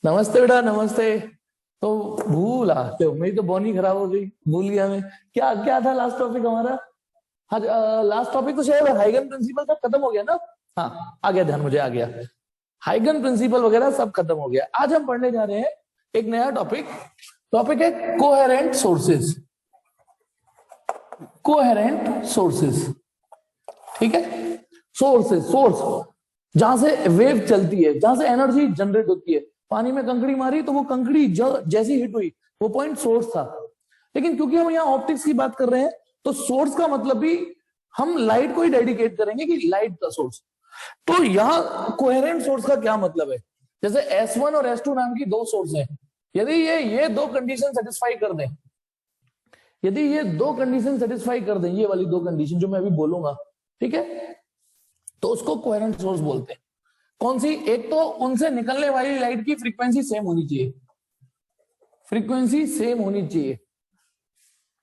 नमस्ते बेटा, नमस्ते। तो भूला तो मेरी तो बोनी खराब हो गई, भूल गया मैं। क्या क्या था लास्ट टॉपिक हमारा? हाँ, लास्ट टॉपिक तो शायद हाइगन प्रिंसिपल सब खत्म हो गया ना। हाँ, आ गया ध्यान, मुझे आ गया। हाइगन प्रिंसिपल वगैरह सब खत्म हो गया। आज हम पढ़ने जा रहे हैं एक नया टॉपिक। टॉपिक है कोहेरेंट सोर्सेज। कोहेरेंट सोर्सेज, ठीक है। सोर्सेज, सोर्स जहां से वेव चलती है, जहां से एनर्जी जनरेट होती है। पानी में कंकड़ी मारी तो वो कंकड़ी जैसी हिट हुई, वो पॉइंट सोर्स था। लेकिन क्योंकि हम यहाँ ऑप्टिक्स की बात कर रहे हैं, तो सोर्स का मतलब भी हम लाइट को ही डेडिकेट करेंगे कि लाइट का सोर्स। तो यहाँ कोहेरेंट सोर्स का क्या मतलब है? जैसे S1 और S2 नाम की दो सोर्स हैं। यदि ये दो कंडीशन सेटिस्फाई कर दें, यदि ये दो कंडीशन सेटिस्फाई कर दें, ये वाली दो कंडीशन जो मैं अभी बोलूंगा, ठीक है, तो उसको कोहेरेंट सोर्स बोलते हैं। कौन सी? एक तो उनसे निकलने वाली लाइट की फ्रीक्वेंसी सेम होनी चाहिए, फ्रीक्वेंसी सेम होनी चाहिए,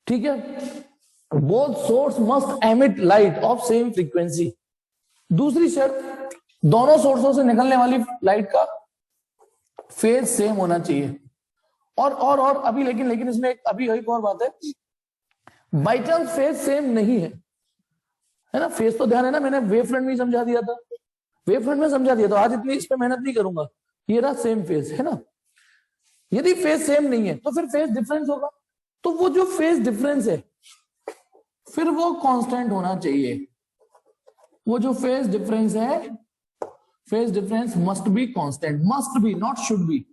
ठीक है। Both source must emit light of same frequency. दूसरी शर्त, दोनों सोर्सों से निकलने वाली लाइट का फेज सेम होना चाहिए। और अभी लेकिन इसमें अभी एक और बात है। बाई चांस फेज सेम नहीं है ना, फेज तो ध्यान है ना, मैंने वेव फ्रंट में समझा दिया था, वेव फ्रंट में समझा दिया, तो आज इतनी इस पे मेहनत नहीं करूंगा। ये रहा सेम फेज, है ना। यदि फेज सेम नहीं है तो फिर फेज डिफरेंस होगा। तो वो जो फेज डिफरेंस है, फिर वो कांस्टेंट होना चाहिए। वो जो फेज डिफरेंस है, phase difference must be constant, must be, not should be.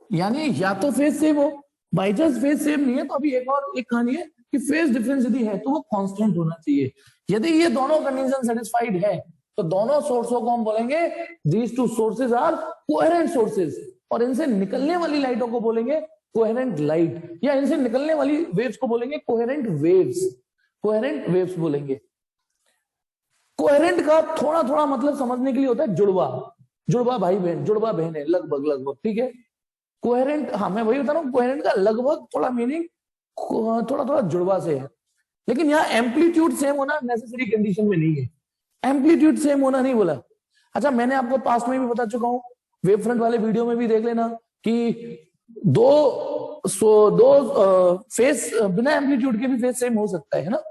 यानी या तो फेज सेम हो, बाई चांस फेज सेम नहीं है तो अभी एक कहानी है कि फेज डिफरेंस यदि है तो वो कांस्टेंट होना चाहिए। यदि ये दोनों कंडीशन सेटिस्फाइड है तो दोनों सोर्सों को हम बोलेंगे these two sources are coherent sources, और इनसे निकलने वाली लाइटों को बोलेंगे कोहेरेंट लाइट, या इनसे निकलने वाली वेव्स को बोलेंगे कोहेरेंट वेव्स, कोहेरेंट वेव्स बोलेंगे। कोहेरेंट का थोड़ा थोड़ा मतलब समझने के लिए होता है जुड़वा, जुड़वा भाई बहन, जुड़वा बहन है, लगभग लगभग, ठीक है। कोहेरेंट, हाँ मैं वही बता रहा हूँ, कोहेरेंट का लगभग थोड़ा मीनिंग थोड़ा थोड़ा जुड़वा से है। लेकिन यहाँ एम्पलीट्यूड सेम होना नेसेसरी कंडीशन में नहीं है। एम्पलीट्यूड सेम होना नहीं बोला। अच्छा, मैंने आपको पास्ट में भी बता चुका हूँ, वेव फ्रंट वाले वीडियो में भी देख लेना कि दो फेस बिना एम्पलीट्यूड के भी फेस सेम हो सकता है ना।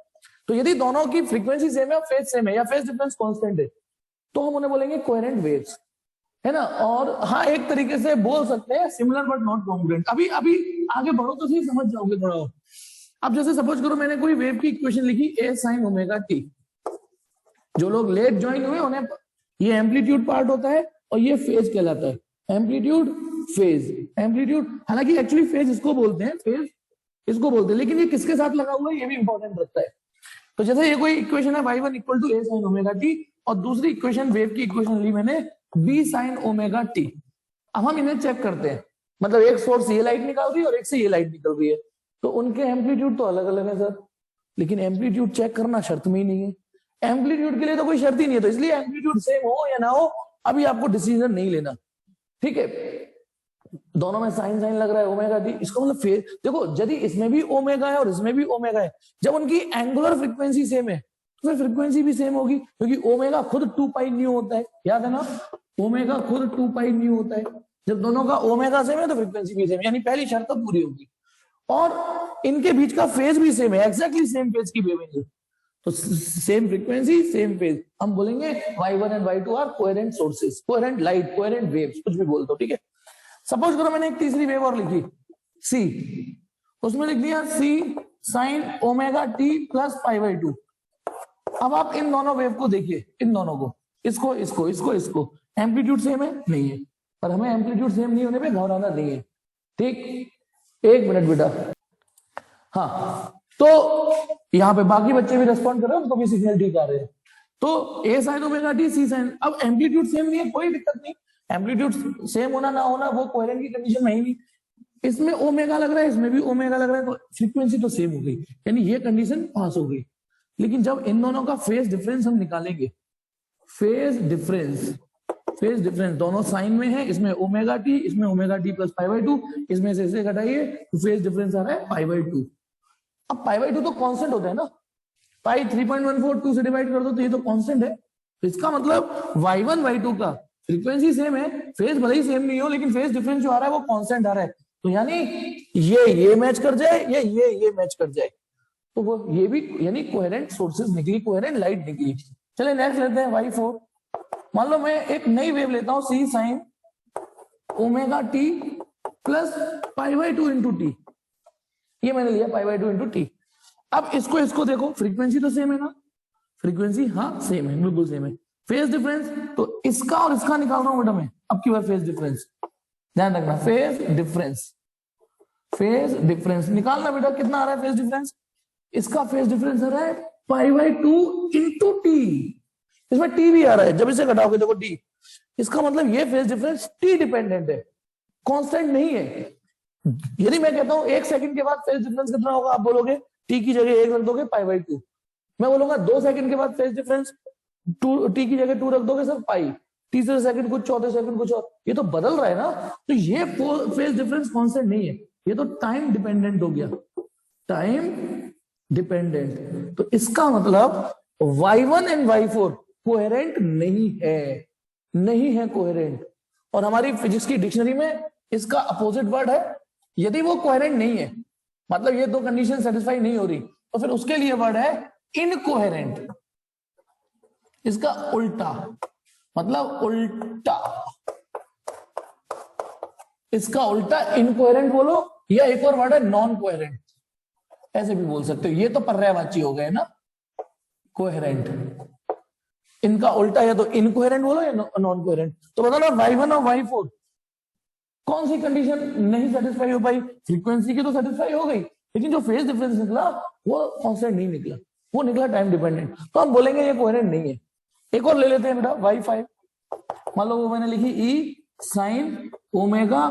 तो यदि दोनों की फ्रीक्वेंसी सेम है, फेस सेम है, या फेस डिफरेंस कांस्टेंट है, तो हम उन्हें बोलेंगे कोहेरेंट वेव्स, है ना। और हाँ, एक तरीके से बोल सकते हैं सिमिलर बट नॉट कॉन्ग्रुएंट। अभी अभी आगे बढ़ो तो सही, समझ जाओगे थोड़ा और। अब जैसे सपोज करो मैंने कोई वेव की इक्वेशन लिखी a sin ओमेगा t। जो लोग लेट ज्वाइन हुए उन्हें ये एम्पलीट्यूड पार्ट होता है और ये फेज कहलाता है। एम्पलीट्यूड, फेज, एम्पलीट्यूड, हालांकि एक्चुअली फेज इसको बोलते हैं, फेज इसको बोलते हैं, लेकिन ये किसके साथ लगा हुआ है ये भी इंपॉर्टेंट रखता है। तो जैसे ये कोई इक्वेशन है y1 equal to a sin omega t, और दूसरी इक्वेशन वेव की इक्वेशन ली मैंने b sin ओमेगा t। अब हम इन्हें चेक करते हैं, मतलब एक सोर्स से ये लाइट निकल रही है और एक से ये लाइट निकल रही है, तो उनके एम्पलीट्यूड तो अलग अलग है सर, लेकिन एम्पलीट्यूड चेक करना शर्त में ही नहीं है। एम्पलीट्यूड के लिए तो कोई शर्त ही नहीं है, तो इसलिए एम्पलीट्यूड सेम हो या ना हो अभी आपको डिसीजन नहीं लेना, ठीक है। दोनों में साइन साइन लग रहा है ओमेगा टी, इसका मतलब फेज, देखो यदि इसमें भी ओमेगा है और इसमें भी ओमेगा है, जब उनकी एंगुलर फ्रीक्वेंसी सेम है तो फिर फ्रीक्वेंसी भी सेम होगी, क्योंकि ओमेगा खुद 2 पाई न्यू होता है, याद है ना, ओमेगा खुद 2 पाई न्यू होता है। जब दोनों का ओमेगा सेम है तो फ्रीक्वेंसी भी सेम, यानी पहली शर्त तो पूरी होगी। और इनके बीच का फेज भी सेम है, एग्जैक्टली सेम फेज की वेवलेंथ है, तो सेम फ्रीक्वेंसी सेम फेज, हम बोलेंगे y1 and y2 are coherent sources, coherent light, coherent waves, कुछ भी बोल दो, ठीक है। सपोज करो मैंने एक तीसरी वेव और लिखी c, उसमें लिख दिया c sin omega t plus π/2। अब आप इन दोनों वेव को देखिए, इन दोनों को, इसको इसको इसको इसको, एम्पलीट्यूड सेम है नहीं है, पर हमें एम्पलीट्यूड सेम नहीं होने पे घबराना नहीं है, ठीक। एक मिनट बेटा, हाँ, तो यहाँ पे बाकी बच्चे भी रेस्पॉन्ड कर रहे हैं, उनको भी सिग्नल ठीक आ रहे हैं। तो a sin omega t c sin, अब एम्पलीट्यूड सेम नहीं है, कोई दिक्कत नहीं, एम्पलीट्यूड सेम होना ना होना वो कोहेरेंट की कंडीशन में ही नहीं। इसमें ओमेगा लग रहा है, इसमें भी ओमेगा लग रहा है, तो फ्रीक्वेंसी तो सेम हो गई, यानी ये कंडीशन पास हो गई। लेकिन जब इन दोनों का फेज डिफरेंस हम निकालेंगे, फेज डिफरेंस, फेज डिफरेंस दोनों साइन में है, इसमें ओमेगा टी, इसमें ओमेगा टी प्लस π/2, इसमें से इसे घटाइए तो फेज डिफरेंस आ रहा है π/2। अब π/2 तो कांस्टेंट होता है ना, पाई 3.14 2 से डिवाइड कर दो तो ये तो कांस्टेंट है, तो इसका मतलब y1 y2 का फ्रीक्वेंसी सेम है, फेज भले ही सेम नहीं हो, लेकिन फेज डिफरेंस जो आ रहा है वो कांस्टेंट आ रहा है। तो यानी ये मैच कर जाए या ये मैच कर जाए, तो वो ये भी यानी कोहेरेंट सोर्सेज निकली, कोहेरेंट लाइट निकली। चलिए नेक्स्ट लेते हैं y4। मान लो मैं एक नई वेव लेता हूं c sin omega T plus pi by 2 into T, ये मैंने लिया पाई बाई 2 इंटू टी। अब इसको देखो, फ्रीक्वेंसी तो सेम है ना, फ्रीक्वेंसी हाँ सेम है, बिल्कुल सेम है। फेज डिफरेंस तो इसका और इसका निकाल रहा हूं बेटा मैं, अब की बार फेज डिफरेंस ध्यान रखना, फेज डिफरेंस निकालना बेटा, कितना आ रहा है फेज डिफरेंस, इसका फेज डिफरेंस आ रहा है पाई बाई 2 इंटू टी, इसमें टी भी आ रहा है, जब इसे घटाओगे देखो टी, इसका मतलब ये फेज डिफरेंस टी डिपेंडेंट है, कांस्टेंट नहीं है। यदि मैं कहता हूं 1 सेकंड के बाद फेज डिफरेंस कितना होगा, आप बोलोगे टी की जगह 1 रख दोगे पाई बाई 2, मैं बोलूंगा 2 सेकंड के बाद फेज डिफरेंस टी की जगह 2 रख दोगे सर पाई, तीसरे सेकंड कुछ, चौथे सेकंड कुछ और, ये तो बदल रहा है ना, तो ये फेज डिफरेंस कांस्टेंट नहीं है, ये तो टाइम डिपेंडेंट हो गया, टाइम डिपेंडेंट। तो इसका मतलब y1 एंड y4 कोहेरेंट नहीं है कोहेरेंट। और हमारी फिजिक्स की डिक्शनरी में इसका अपोजिट वर्ड है, यदि वो कोहेरेंट नहीं है, मतलब ये दो कंडीशन सेटिस्फाई नहीं हो रही, तो फिर उसके लिए वर्ड है इनकोहेरेंट, इसका उल्टा, मतलब उल्टा, इसका उल्टा इनकोहेरेंट बोलो, या एक और वर्ड है नॉन कोहेरेंट, ऐसे भी बोल सकते हो, ये तो पर्यायवाची हो गए ना, कोहेरेंट, इनका उल्टा या तो इनकोहेरेंट बोलो या नॉन कोहेरेंट। तो बता लो y1 और y4 कौन सी कंडीशन नहीं सेटिस्फाई हो पाई, फ्रीक्वेंसी की तो सेटिस्फाई हो गई, लेकिन जो फेज डिफरेंस निकला वो कांस्टेंट नहीं निकला, वो निकला टाइम डिपेंडेंट, तो हम बोलेंगे ये कोहेरेंट नहीं है। एक और ले लेते हैं बेटा y5, मान लो वो मैंने लिखी ई साइन ओमेगा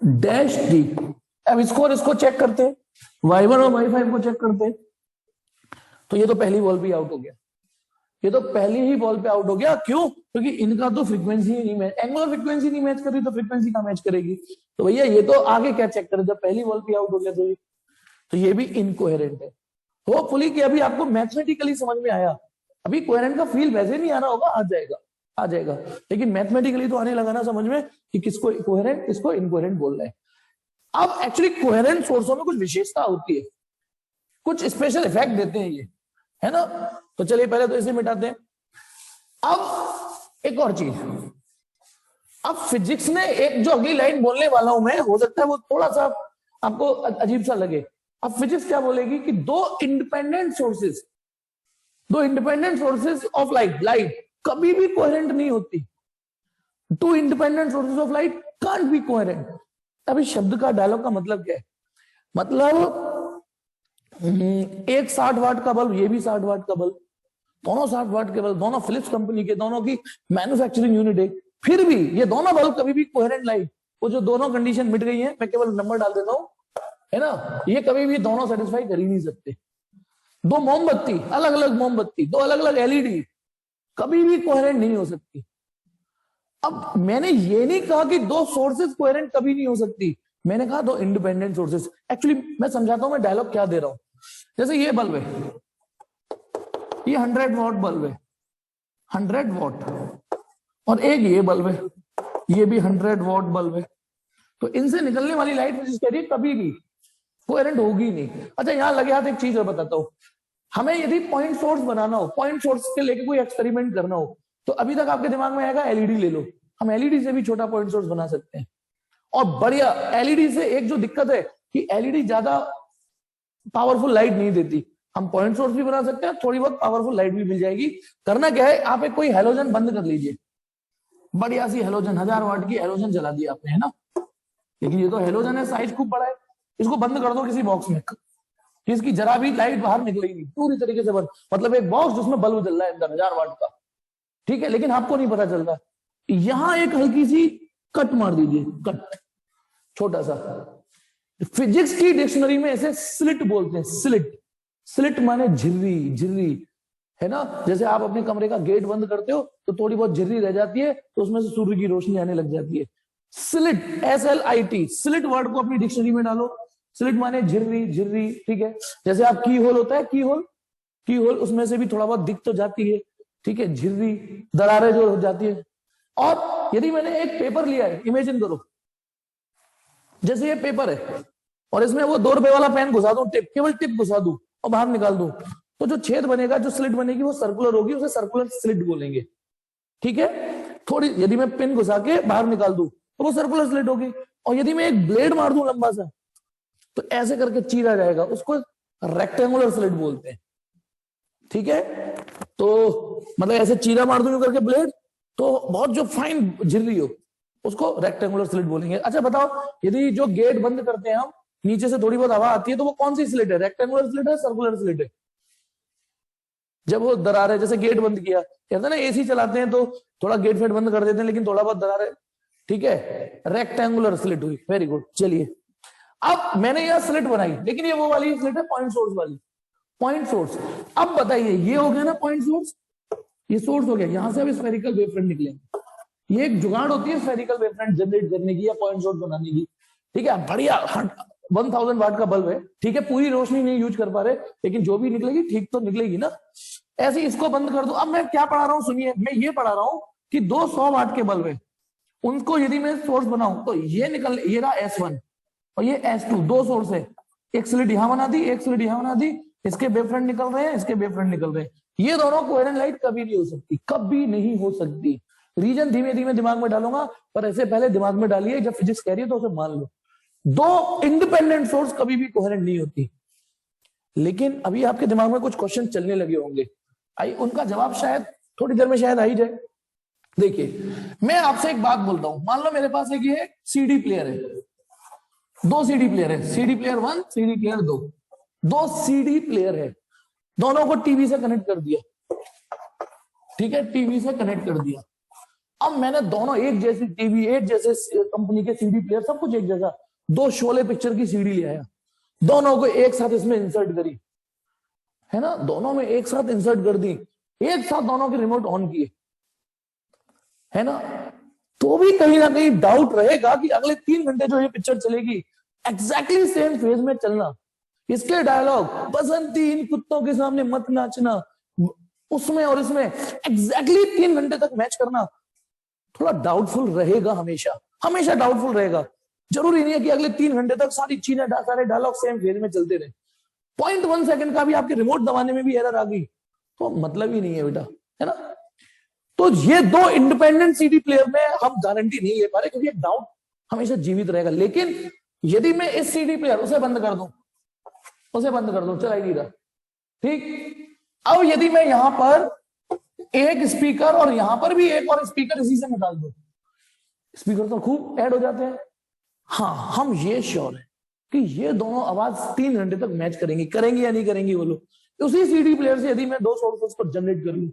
डैश डी। अब इसको चेक करते हैं, y1 और y5 को चेक करते हैं, तो ये तो पहली बॉल पे आउट हो गया, ये तो पहली ही बॉल पे आउट हो गया, क्यों, क्योंकि इनका तो फ्रीक्वेंसी ही नहीं मैच, एंगुलर फ्रीक्वेंसी नहीं मैच कर रही, तो फ्रीक्वेंसी का मैच करेगी, तो भैया ये तो आगे क्या चेक करे, जब पहली बॉल पे आउट हो गया तो ये भी इनकोहेरेंट है। होपफुली कि अभी आपको मैथमेटिकली समझ में आया, अभी कोहेरेंट का फील वैसे नहीं आ रहा होगा, आ जाएगा, लेकिन मैथमेटिकली तो आने लगा ना समझ में कि किसको कोहेरेंट किसको इनकोहेरेंट बोल रहे हैं। अब एक्चुअली कोहेरेंट सोर्सों में कुछ विशेषता होती है, कुछ स्पेशल इफेक्ट देते हैं ये, है ना, तो चलिए पहले तो इसे मिटाते हैं। अब एक और चीज, अब फिजिक्स ने एक जो अगली लाइन बोलने वाला हूं मैं, हो सकता है वो थोड़ा सा आपको अजीब सा लगे। अब फिजिक्स क्या बोलेगी कि दो इंडिपेंडेंट सोर्सेज ऑफ लाइट कभी भी कोहेरेंट नहीं होती, two independent sources of light can't be coherent. अब इस शब्द का, डायलॉग का मतलब क्या है, मतलब एक 60 वाट का बल्ब, ये भी 60 वाट का बल्ब, दोनों 60 वाट के बल्ब, दोनों फिलिप्स कंपनी के, दोनों की मैन्युफैक्चरिंग यूनिट है, फिर भी ये दोनों बल्ब कभी भी कोहेरेंट लाइट, वो जो दोनों कंडीशन मिट गई है, मैं केवल नंबर डाल देता हूं, है ना, ये कभी भी दोनों सेटिस्फाई कर ही नहीं सकते। दो मोमबत्ती, अलग अलग मोमबत्ती, दो अलग अलग एलईडी कभी भी कोहेरेंट नहीं हो सकती। अब मैंने ये नहीं कहा कि दो सोर्सेज कोहेरेंट कभी नहीं हो सकती, मैंने कहा दो इंडिपेंडेंट सोर्सेज। एक्चुअली मैं समझाता हूं मैं डायलॉग क्या दे रहा हूं। जैसे ये बल्ब है, ये 100 वॉट बल्ब है, 100 वॉट, और एक ये बल्ब है, ये भी 100 वॉट बल्ब है, तो इनसे निकलने वाली लाइट मुझे कह रही है कभी भी कोहेरेंट होगी नहीं। अच्छा यहां लगे हाथ एक चीज और बताता हूं, हमें यदि पॉइंट सोर्स बनाना हो, पॉइंट सोर्स के लेके कोई एक्सपेरिमेंट करना हो, तो अभी तक आपके दिमाग में आएगा एलईडी ले लो, हम एलईडी से भी छोटा पॉइंट सोर्स बना सकते हैं। और बढ़िया एलईडी से एक जो दिक्कत है कि एलईडी ज्यादा पावरफुल लाइट नहीं देती, हम पॉइंट सोर्स भी बना सकते हैं, थोड़ी बहुत पावरफुल लाइट भी मिल जाएगी। करना क्या है, आप एक कोई हेलोजन बंद कर लीजिए, बढ़िया सी हेलोजन, 1000 वाट की हेलोजन जला दी आपने, है ना, लेकिन ये तो हेलोजन है, साइज खूब बड़ा है, इसको बंद कर दो किसी बॉक्स में, इसकी जरा भी लाइट बाहर निकलेगी, पूरी तरीके से बंद, मतलब एक बॉक्स जिसमें बल्ब जल रहा है अंदर 1000 वाट का, ठीक है, लेकिन आपको नहीं पता चलता। यहां एक हल्की सी कट मार दीजिए, कट छोटा सा, फिजिक्स की डिक्शनरी में ऐसे स्लिट बोलते हैं, स्लिट माने झिर्री, है ना, जैसे आप अपने कमरे का गेट बंद करते हो तो थोड़ी बहुत झिर्री रह जाती है, तो उसमें से सूर्य की रोशनी आने लग जाती है। स्लिट, SLIT, स्लिट वर्ड को अपनी डिक्शनरी में डालो, स्लिट माने झिर्री, ठीक है। जैसे आप की होल होता है, की होल उसमें से भी थोड़ा बहुत दिख तो जाती है, ठीक है, झिर्री, दरारें जो हो जाती है, और यदि मैंने एक पेपर लिया है, इमेजिन करो जैसे ये पेपर है और इसमें वो 2 रुपए वाला पेन घुसा दूं, टिप, केवल टिप घुसा दूं और बाहर निकाल दूं, तो जो छेद बनेगा, जो स्लिट बनेगी वो सर्कुलर होगी, उसे सर्कुलर स्लिट बोलेंगे। ठीक है, थोड़ी यदि मैं पिन घुसा के बाहर निकाल दूं तो वो सर्कुलर स्लिट होगी। और यदि मैं एक ब्लेड मार दूं लंबा सा तो ऐसे करके चीरा जाएगा, उसको रेक्टेंगुलर स्लिट बोलते हैं। ठीक है, तो मतलब ऐसे चीरा मार दूं करके ब्लेड, तो बहुत जो फाइन झिल्ली हो उसको रेक्टेंगुलर स्लिट बोलेंगे। अच्छा बताओ, यदि जो गेट बंद करते हैं हम, नीचे से थोड़ी बहुत हवा आती है, तो वो कौन सी स्लिट है, रेक्टेंगुलर स्लिट है, सर्कुलर स्लिट है? जब वो दरार है, जैसे गेट बंद किया, कहते हैं ना एसी चलाते हैं तो थोड़ा गेट फेट बंद कर देते हैं लेकिन थोड़ा बहुत दरार है, ठीक है, रेक्टेंगुलर स्लिट हुई। Very good. चलिए, अब मैंने यह स्लिट बनाई, लेकिन ये वो वाली स्लिट है पॉइंट सोर्स वाली, पॉइंट सोर्स। अब बताइए, ये हो गया ना पॉइंट सोर्स, ये सोर्स हो गया, यहां से अब स्फेरिकल वेवफ्रंट निकलेंगे। ये एक जुगाड़ होती है स्फेरिकल वेवफ्रंट जनरेट करने की या पॉइंट सोर्स बनाने की। ठीक है, बढ़िया 1000 वाट का बल्ब है, ठीक है, पूरी रोशनी नहीं यूज कर पा रहे, लेकिन जो भी निकलेगी ठीक तो निकलेगी ना। ऐसे इसको बंद कर दो। अब मैं क्या पढ़ा रहा हूं, सुनिए, मैं ये पढ़ा रहा हूं कि 200 वाट के बल्ब है, उनको यदि मैं सोर्स बनाऊं तो ये निकल, ये रहा S1 और ये S2, 2 सोर्स है, एक स्लिट यहां बना दी, एक स्लिट यहां बना दी, इसके वेवफ्रंट निकल रहे हैं, इसके वेवफ्रंट निकल रहे हैं। ये दोनों कोहेरेंट लाइट कभी नहीं हो सकती, कभी नहीं हो सकती। रीजन धीमे धीमे दिमाग में डालूंगा, पर ऐसे पहले दिमाग में डालिए, जब फिजिक्स कह रही है तो उसे मान लो। 2 इंडिपेंडेंट सोर्स कभी भी कोहेरेंट नहीं होती। लेकिन अभी आपके दिमाग में कुछ क्वेश्चन चलने लगे होंगे, आई उनका जवाब शायद थोड़ी देर में शायद आ ही जाए। देखिए, मैं आपसे एक बात बोलता हूं, मान लो मेरे पास एक ये सीडी प्लेयर है, 2 सीडी प्लेयर है, CD player 1, CD player 2, 2 CD player है, दोनों को टीवी से कनेक्ट कर दिया। ठीक है, टीवी से कनेक्ट कर दिया। अब मैंने दोनों एक जैसी टीवी, एक जैसे कंपनी के सीडी प्लेयर, सब कुछ एक जैसा, 2 शोले पिक्चर की सीडी ले आया, दोनों को एक साथ इसमें इंसर्ट करी, है ना, दोनों में एक साथ इंसर्ट कर दी, एक साथ दोनों के रिमोट ऑन किए, है ना, तो भी कहीं ना कहीं डाउट रहेगा कि अगले 3 घंटे जो ये पिक्चर चलेगी एग्जैक्टली सेम फेज में चलना। इसके डायलॉग, बसंती इन कुत्तों के सामने मत नाचना, उसमें और इसमें एग्जैक्टली 3 घंटे तक मैच करना थोड़ा डाउटफुल रहेगा, हमेशा हमेशा डाउटफुल रहेगा। जरूरी नहीं है कि अगले 3 घंटे तक सारी चीजें, सारे डायलॉग सेम फेज में चलते रहे। 0.1 सेकंड का भी आपके रिमोट दबाने में भी एरर आ गई तो मतलब ही नहीं है बेटा, है ना। तो ये 2 इंडिपेंडेंट सीडी प्लेयर में हम गारंटी नहीं ले पा रहे, क्योंकि एक डाउट हमेशा जीवित रहेगा। लेकिन यदि मैं इस सीडी प्लेयर उसे बंद कर दूं, चला ही नहीं रहा, ठीक। अब यदि मैं यहां पर एक स्पीकर और यहां पर भी एक और स्पीकर इसी से निकाल दूं, स्पीकर तो खूब ऐड हो जाते हैं। हाँ, हम ये श्योर है कि ये दोनों आवाज 3 घंटे तक मैच करेंगी या नहीं करेंगी वो लोग। उसी सीडी प्लेयर से यदि मैं 2 सोर्सेस को जनरेट कर लूं,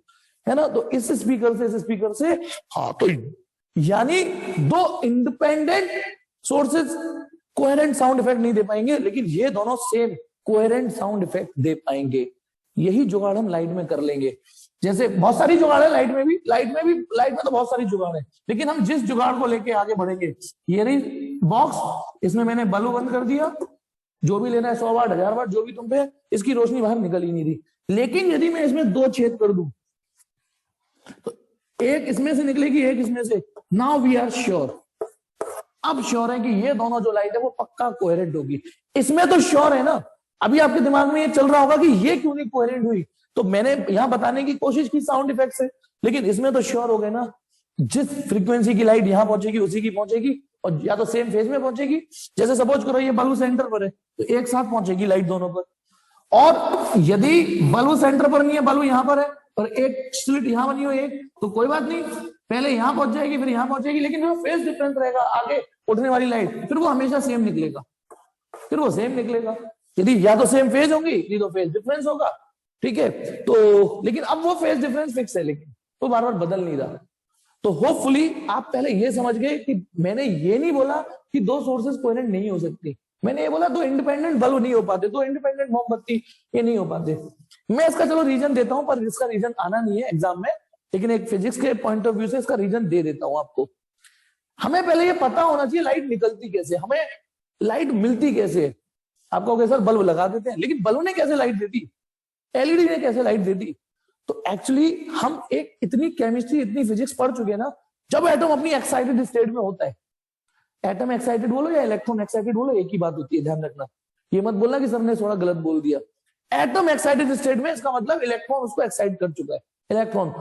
है ना, तो इस स्पीकर से, इस स्पीकर से, हाँ, तो यानी 2 independent sources coherent sound effect नहीं दे पाएंगे, लेकिन ये दोनों सेम कोहेरेंट साउंड इफेक्ट दे पाएंगे। यही जुगाड़ हम लाइट में कर लेंगे। जैसे बहुत सारी जुगाड़ है लाइट में तो बहुत सारी जुगाड़ है, लेकिन हम जिस जुगाड़ को लेके आगे बढ़ेंगे, ये रही बॉक्स, इसमें मैंने बल्ब बंद कर दिया, जो भी लेना है 100 वाट 1000 वाट जो भी तुम पे, इसकी रोशनी बाहर निकल ही नहीं रही। लेकिन यदि मैं इसमें 2 छेद कर दूं तो एक इसमें से निकलेगी, एक इसमें से। नाउ वी आर श्योर, अब श्योर है कि ये दोनों जो लाइट है वो पक्का कोहेरेंट होगी। इसमें तो श्योर है ना। अभी आपके दिमाग में ये चल रहा होगा कि ये क्यों नहीं कोहेरेंट हुई, तो मैंने यहां बताने की कोशिश की साउंड इफेक्ट से, लेकिन इसमें तो श्योर हो गए ना, जिस फ्रीक्वेंसी की लाइट यहां पहुंचेगी उसी की पहुंचेगी, और या तो सेम फेज में पहुंचेगी। जैसे सपोज करो ये बल्ब सेंटर पर है तो एक साथ पहुंचेगी लाइट दोनों पर, और यदि बल्ब सेंटर पर नहीं है, बल्ब यहां पर है और एक स्लिट यहां बनी हो एक, तो कोई बात नहीं, पहले यहां पहुंच जाएगी फिर यहां पहुंचेगी, लेकिन जो फेज डिफरेंस रहेगा आगे उठने वाली लाइट, फिर वो हमेशा सेम निकलेगा, यदि या तो सेम फेज होंगी, नहीं तो फेज डिफरेंस होगा, ठीक है। तो लेकिन अब वो फेज डिफरेंस फिक्स है, लेकिन वो बार बार बदल नहीं रहा। तो होपफुली आप पहले ये समझ गए कि मैंने ये नहीं बोला कि 2 सोर्सेस कोहेरेंट नहीं हो सकती, मैंने ये बोला 2 इंडिपेंडेंट बल्ब नहीं हो पाते, 2 इंडिपेंडेंट मोमबत्ती ये नहीं हो पाते। मैं इसका चलो रीजन देता हूं, पर इसका रीजन आना नहीं है एग्जाम में, लेकिन एक फिजिक्स के पॉइंट ऑफ व्यू से इसका रीजन दे देता हूं आपको। हमें पहले ये पता होना चाहिए लाइट निकलती कैसे, हमें लाइट मिलती कैसे। आप कहोगे सर बल्ब लगा देते हैं, लेकिन बल्ब ने कैसे लाइट देती, एलईडी ने कैसे लाइट देती। तो एक्चुअली हम एक इतनी केमिस्ट्री, इतनी फिजिक्स पढ़ चुके हैं ना जब एटम अपनी एक्साइटेड स्टेट में होता है, एटम एक्साइटेड बोलो या इलेक्ट्रॉन एक्साइटेड बोलो, एक ही बात होती है, ध्यान रखना। ये मत बोलना कि सर ने थोड़ा गलत बोल दिया। एटम एक्साइटेड स्टेट में, इसका मतलब इलेक्ट्रॉन उसको एक्साइट कर चुका है, इलेक्ट्रॉन।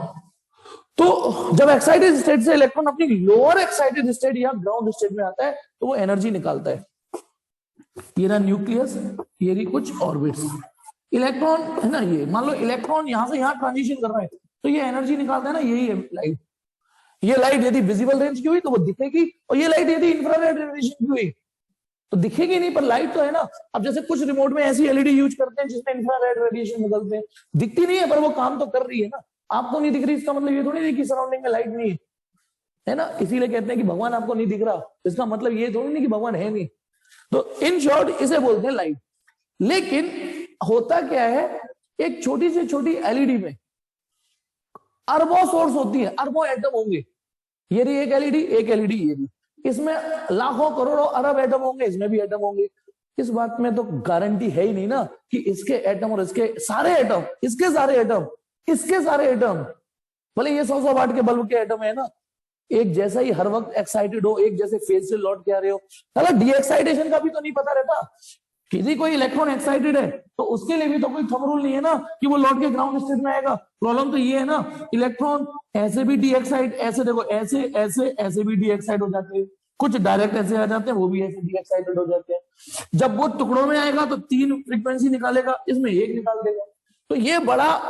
तो जब एक्साइटेड स्टेट से इलेक्ट्रॉन अपनी लोअर एक्साइटेड स्टेट या ग्राउंड स्टेट में आता है तो वो एनर्जी निकालता है। ये रहा न्यूक्लियस, ये रही कुछ ऑर्बिट्स, इलेक्ट्रॉन है ना, ये मान लो इलेक्ट्रॉन यहां से यहां ट्रांजिशन कर रहा है तो ये एनर्जी निकालता है ना, यही है लाइट। ये लाइट यदि विजिबल रेंज की हुई तो वो दिखेगी, और ये लाइट यदि इंफ्रारेड रेडिएशन की हुई तो दिखेगी नहीं, पर लाइट तो है ना। अब जैसे कुछ रिमोट में ऐसी एलईडी यूज करते हैं जिसमें इंफ्रारेड रेडिएशन निकलते हैं, दिखती नहीं है पर वो काम तो कर रही है ना। आपको नहीं दिख रही, इसका मतलब ये थोड़ी नहीं कि सराउंडिंग में लाइट नहीं है ना। इसीलिए कहते हैं कि भगवान आपको नहीं दिख रहा, इसका मतलब ये थोड़ी नहीं कि भगवान है नहीं। तो इन शॉर्ट इसे बोलते हैं लाइट। लेकिन होता क्या है, एक छोटी से छोटी एलईडी में अरबों सोर्स होती है, अरबों एटम होंगे। ये रही एक एलईडी, एक एलईडी ये रही, इसमें लाखों करोड़ों अरब एटम होंगे, इसमें भी एटम होंगे। इस बात में तो गारंटी है ही नहीं ना कि इसके एटम और इसके सारे एटम, इसके सारे एटम, इसके सारे एटम, भले ये 100 वाट के बल्ब के एटम है ना, एक जैसा ही हर वक्त एक्साइटेड हो, एक जैसे फेज से लौट के आ रहे हो। साला डी एक्साइटेशन का भी तो नहीं पता रहता। किसी कोई इलेक्ट्रॉन एक्साइटेड है तो उसके लिए भी तो कोई थंब रूल नहीं है ना कि वो लौट के ग्राउंड स्टेट में आएगा। प्रॉब्लम तो ये है ना, इलेक्ट्रॉन ऐसे भी डी एक्साइट, ऐसे देखो, ऐसे ऐसे ऐसे भी डी एक्साइट हो जाते हैं, कुछ डायरेक्ट ऐसे आ जाते हैं, वो भी ऐसे डी एक्साइटेड हो जाते हैं। जब वो टुकड़ों में आएगा तो 3 फ्रीक्वेंसी निकालेगा, इसमें 1 निकाल देगा। तो ये बड़ा,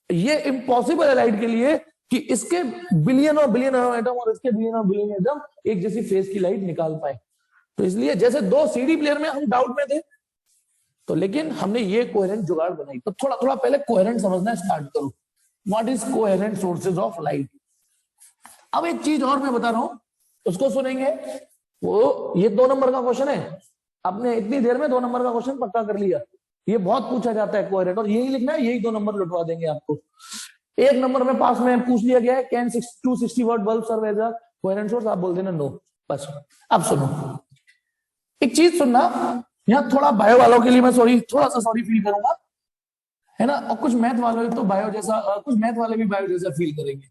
ये इम्पॉसिबल है लाइट के लिए कि इसके बिलियन और बिलियन एटम और इसके बिलियन और बिलियन एटम एक जैसी फेज की लाइट निकाल पाए। तो इसलिए जैसे 2 सीडी प्लेयर में हम डाउट में थे, तो लेकिन हमने ये कोहेरेंट जुगाड़ बनाई। तो थोड़ा थोड़ा पहले कोहेरेंट समझना स्टार्ट करो। What is coherent sources of light. अब एक चीज और मैं बता रहा हूं, उसको सुनेंगे। वो ये 2 नंबर का क्वेश्चन है, आपने इतनी देर में 2 नंबर का क्वेश्चन पक्का कर लिया। ये बहुत पूछा जाता है कोहेरेंट, और यही लिखना है, यही 2 नंबर लुटवा देंगे आपको। 1 नंबर में पास में पूछ लिया गया है, can 260 watt bulb serve as a coherent source, आप बोल देना नो, बस। अब सुनो, एक चीज सुनना, यहाँ थोड़ा बायो वालों के लिए मैं थोड़ा सा सॉरी फील करूंगा, है ना, और कुछ मैथ वाले तो बायो जैसा, कुछ मैथ वाले भी बायो जैसा फील करेंगे।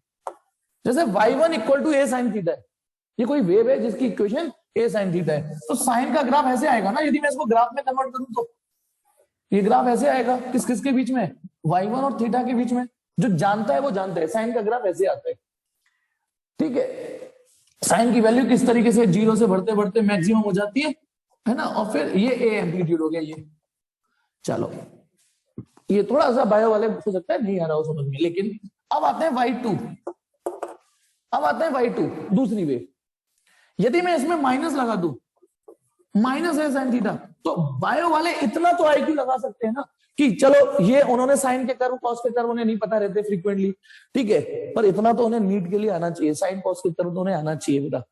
जैसे y1 equal to a sin theta है, ये कोई वेव है जिसकी इक्वेशन a sin थीटा है, तो साइन का ग्राफ ऐसे आएगा ना। यदि मैं इसको ग्राफ में कन्वर्ट करूं तो ये ग्राफ ऐसे आएगा, किस किस के बीच में, y1 और थीटा के बीच में। जो जानता है वो जानता है, साइन का ग्राफ ऐसे आता है, ठीक है। साइन की वैल्यू किस तरीके से 0 से बढ़ते बढ़ते मैक्सिमम हो जाती है ना, और फिर ये a एम्पलीट्यूड हो गया ये। चलो, ये थोड़ा सा बायो वाले हो सकता है नहीं आ रहा हो समझ में, लेकिन अब आते हैं y2। अब आते हैं y2, दूसरी वेव। यदि मैं इसमें माइनस लगा दूं, माइनस है साइन थीटा, तो बायो वाले इतना तो IQ लगा सकते हैं ना कि चलो ये उन्होंने साइन के कर्व कॉस के कर्व उन्हें नहीं पता रहते फ्रीक्वेंटली, ठीक है, पर इतना तो उन्हें नीट के लिए आना चाहिए, साइन कॉस के कर्व तो उन्हें आना चाहिए बेटा।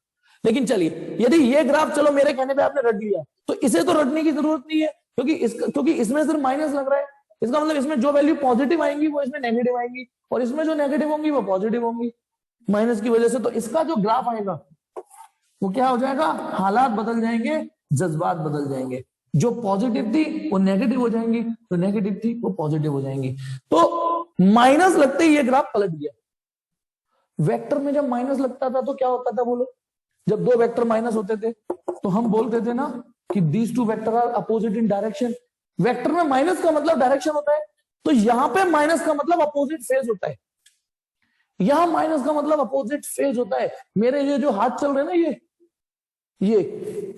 लेकिन चलिए, यदि ये ग्राफ चलो मेरे कहने पे आपने रट लिया, तो इसे तो रटने की जरूरत नहीं है, क्योंकि इसमें सिर्फ माइनस लग रहा है। इसका मतलब इसमें जो वैल्यू पॉजिटिव आएंगी वो इसमें नेगेटिव आएंगी, और इसमें जो नेगेटिव होंगी वो पॉजिटिव होंगी माइनस की वजह से। तो इसका जो ग्राफ आएगा वो क्या हो जाएगा, हालात बदल जाएंगे, जज्बात बदल जाएंगे। जो पॉजिटिव थी वो नेगेटिव हो जाएंगी, जो नेगेटिव थी वो पॉजिटिव हो जाएंगी। तो माइनस लगते ही ये ग्राफ पलट गया। वेक्टर में जब माइनस लगता था तो क्या होता था बोलो, जब 2 वेक्टर माइनस होते थे तो हम बोलते थे ना कि these 2 vector are opposite in direction. Vector में माइनस का मतलब डायरेक्शन होता है, तो यहां पे माइनस का मतलब अपोजिट फेज होता है, यहां माइनस का मतलब अपोजिट फेज होता है। मेरे ये जो हाथ चल रहे हैं ना,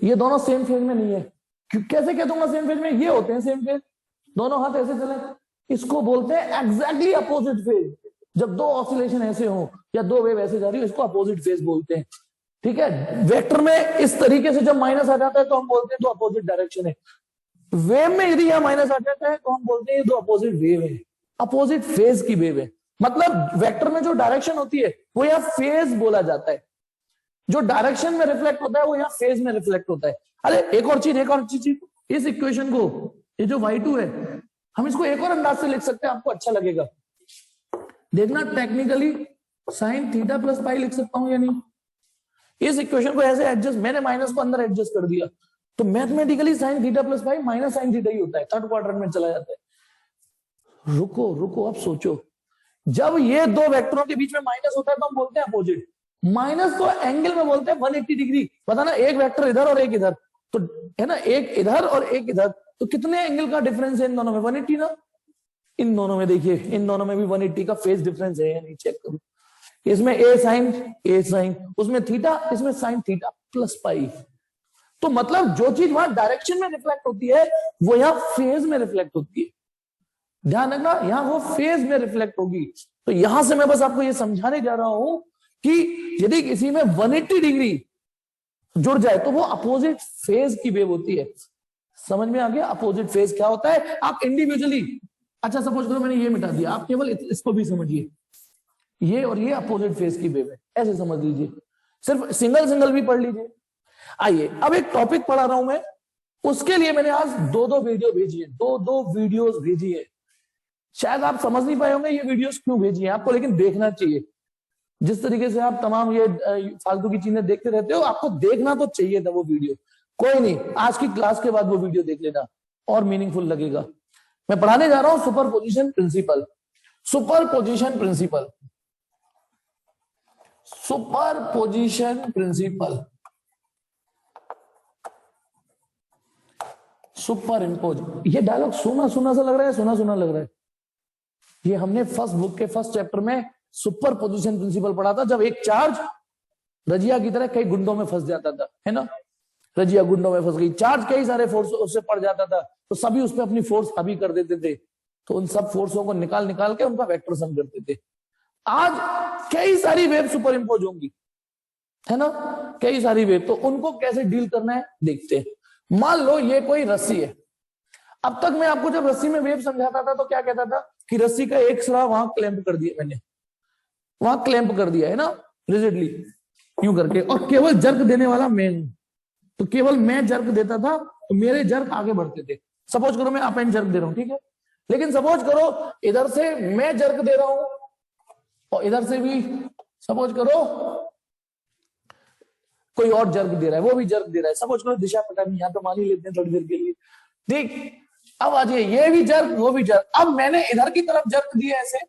ये दोनों सेम फेज में नहीं है। कैसे कह दूंगा सेम फेज में, ये होते हैं सेम फेज, दोनों हाथ ऐसे चले, इसको बोलते हैं एग्जैक्टली अपोजिट फेज। जब 2 ऑसिलेशन ऐसे हो या 2 वेव ऐसे जा रही हो, इसको अपोजिट फेज बोलते हैं, ठीक है। वेक्टर में इस तरीके से जब माइनस आ जाता है तो हम बोलते हैं 2 अपोजिट डायरेक्शन है। वेव में यदि यहां माइनस आ जाता है तो हम बोलते हैं 2 अपोजिट वेव है, अपोजिट फेज की वेव है। मतलब वेक्टर में जो डायरेक्शन होती है वो यहाँ फेज बोला जाता है, जो डायरेक्शन में रिफ्लेक्ट होता है वो यहाँ फेज में रिफ्लेक्ट होता है। अरे एक और चीज, इस इक्वेशन को, ये जो y2 है, हम इसको एक और अंदाज से लिख सकते हैं, आपको अच्छा लगेगा। देखना, टेक्निकली साइन थीटा प्लस पाई लिख सकता हूं या नहीं। इस इक्वेशन को ऐसे एडजस्ट, मैंने माइनस को अंदर एडजस्ट कर दिया, तो mathematically sine theta plus pi minus sine theta ही होता है, 3rd क्वाड्रेंट में चला जाता है। रुको अब सोचो, जब ये 2 वेक्टरों के बीच में माइनस होता है तो हम बोलते हैं अपोजिट, माइनस तो एंगल में बोलते हैं 180 डिग्री, पता ना, एक वेक्टर इधर और एक इधर, तो है ना, एक इधर और एक इधर, तो कितने एंगल का डिफरेंस है इन दोनों में? 180 ना। इन दोनों में देखिए, इन दोनों में भी 180 का फेज डिफरेंस है या नहीं, चेक करो। इसमें ए साइन, उसमें थीटा, इसमें साइन थीटा प्लस पाई। तो मतलब जो चीज वहां डायरेक्शन में रिफ्लेक्ट होती है वो यहाँ फेज में रिफ्लेक्ट होती है। ध्यान रखना, यहां वो फेज में रिफ्लेक्ट होगी। तो यहां से मैं बस आपको ये समझाने जा रहा हूं कि यदि किसी में 180 डिग्री जुड़ जाए तो वो अपोजिट फेज की वेव होती है। समझ में आ गया अपोजिट फेज क्या होता है? आप इंडिविजुअली, अच्छा सपोज करो मैंने ये मिटा दिया, आप केवल इसको भी समझिए, ये और ये अपोजिट फेज की वेव है, ऐसे समझ लीजिए, सिर्फ सिंगल भी पढ़ लीजिए। आइए अब एक टॉपिक पढ़ा रहा हूं मैं, उसके लिए मैंने आज दो वीडियो भेजी है, दो वीडियोस भेजी है। शायद आप समझ नहीं पाए होंगे ये वीडियोस क्यों भेजी है आपको, लेकिन देखना चाहिए। जिस तरीके से आप तमाम ये फालतू की चीजें देखते रहते हो, आपको देखना तो चाहिए था वो वीडियो। कोई नहीं, आज की क्लास के बाद वो वीडियो देख लेना और मीनिंगफुल लगेगा। मैं पढ़ाने जा रहा हूं superposition principle. Superposition principle, superposition principle, super impose. ये डायलॉग सुना सुना सा लग रहा है, सुना लग रहा है। ये हमने फर्स्ट बुक के फर्स्ट चैप्टर में सुपर पोजिशन प्रिंसिपल पढ़ा था, जब एक चार्ज रजिया की तरह कई गुंडों में फंस जाता था, है ना, रजिया गुंडों में फंस गई, चार्ज कई सारे फोर्स उससे पड़ जाता था, तो सभी उस पर अपनी फोर्स हावी कर देते थे, तो उन सब फोर्सों को निकाल के उनका वेक्टर सम करते थे। आज कई सारी वेव सुपर इम्पोज होंगी, है ना, कई सारी वेव, तो उनको कैसे डील करना है देखते हैं। मान लो ये कोई रस्सी है। अब तक मैं आपको जब रस्सी में वेव समझाता था तो क्या कहता था कि रस्सी का एक सिरा वहां क्लैंप कर दिया मैंने, वहां क्लैंप कर दिया है ना, रिजिडली यूं करके, और केवल जर्क देने वाला मैं हूं, तो केवल मैं जर्क देता था तो मेरे जर्क आगे बढ़ते थे। सपोज करो मैं अप एंड जर्क दे रहा हूं, ठीक है, लेकिन सपोज करो इधर से मैं जर्क दे रहा हूं और इधर से भी सपोज करो कोई और जर्क दे रहा है, वो भी जर्क दे रहा है, सपोज करो दिशा पता नहीं, यहां तो मान ही लेते हैं थोड़ी देर के लिए, ठीक। अब आ जाइए, ये भी जर्क वो भी जर्क, अब मैंने इधर की तरफ जर्क दिया ऐसे,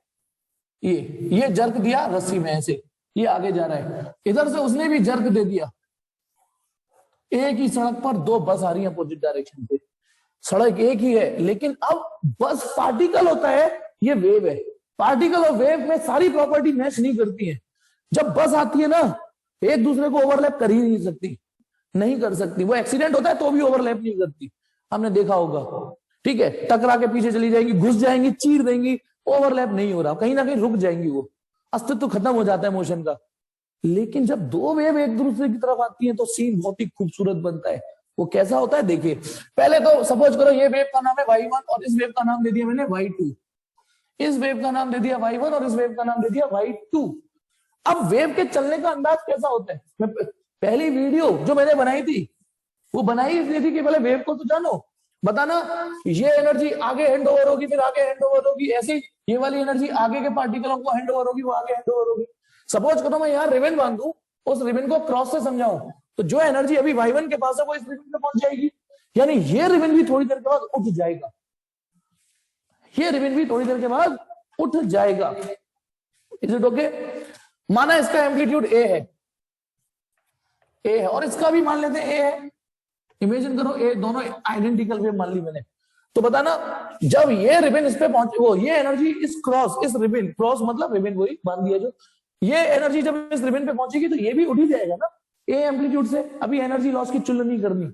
ये जर्क दिया रस्सी में ऐसे, ये आगे जा रहा है, इधर से उसने भी जर्क दे दिया। एक ही सड़क पर दो बस आ रही है अपोजिट डायरेक्शन पे, सड़क एक ही है, लेकिन अब बस पार्टिकल होता है, ये वेव है। पार्टिकल और वेव में सारी प्रॉपर्टी मैच नहीं करती है। जब बस आती है ना, एक दूसरे को ओवरलैप कर ही नहीं सकती, नहीं कर सकती, वो एक्सीडेंट होता है तो भी ओवरलैप नहीं करती, हमने देखा होगा, ठीक है, टकरा के पीछे चली जाएंगी, घुस जाएंगी, चीर देंगी, ओवरलैप नहीं हो रहा, कहीं ना कहीं रुक जाएंगी, वो अस्तित्व खत्म हो जाता है मोशन का। लेकिन जब दो वेव एक दूसरे की तरफ आती हैं तो सीन बहुत ही खूबसूरत बनता है। वो कैसा होता है देखिए, पहले तो सपोज करो ये वेव का नाम है y1 और इस वेव का नाम दे दिया मैंने y2, इस वेव का नाम दे दिया y1 और इस वेव का नाम दे दिया y2। अब वेव के चलने का अंदाज कैसा होता है? मैं पहली वीडियो जो मैंने बनाई थी वो बनाई इसलिए थी कि पहले वेव को तो जानो, बताना ये एनर्जी आगे हैंड ओवर होगी, फिर आगे हैंड ओवर होगी, ऐसी ये वाली एनर्जी आगे के पार्टिकलों को हैंड ओवर होगी, वो आगे हैंड ओवर होगी। सपोज करो मैं यहाँ रिबन बांधू, उस रिबन को क्रॉस से समझाऊं, तो जो एनर्जी अभी y1 के पास है वो इस रिबन पे पहुंच जाएगी, यानी ये रिबन भी थोड़ी देर के बाद उठ जाएगा, ये रिबन भी थोड़ी देर के बाद उठ जाएगा। Is it okay? माना इसका एम्पलीट्यूड ए है और इसका भी मान लेते हैं ए है, इमेजिन करो ए, दोनों आइडेंटिकल वेव मान ली मैंने, तो बताना जब ये रिबन इस पे पहुंचे, वो ये एनर्जी इस रिबन, क्रॉस मतलब रिबन वही मान दिया, जो ये एनर्जी जब इस रिबन पे पहुंचेगी तो ये भी उठ ही जाएगा ना ए एम्पलीट्यूड से, अभी एनर्जी लॉस की चुल नहीं करनी,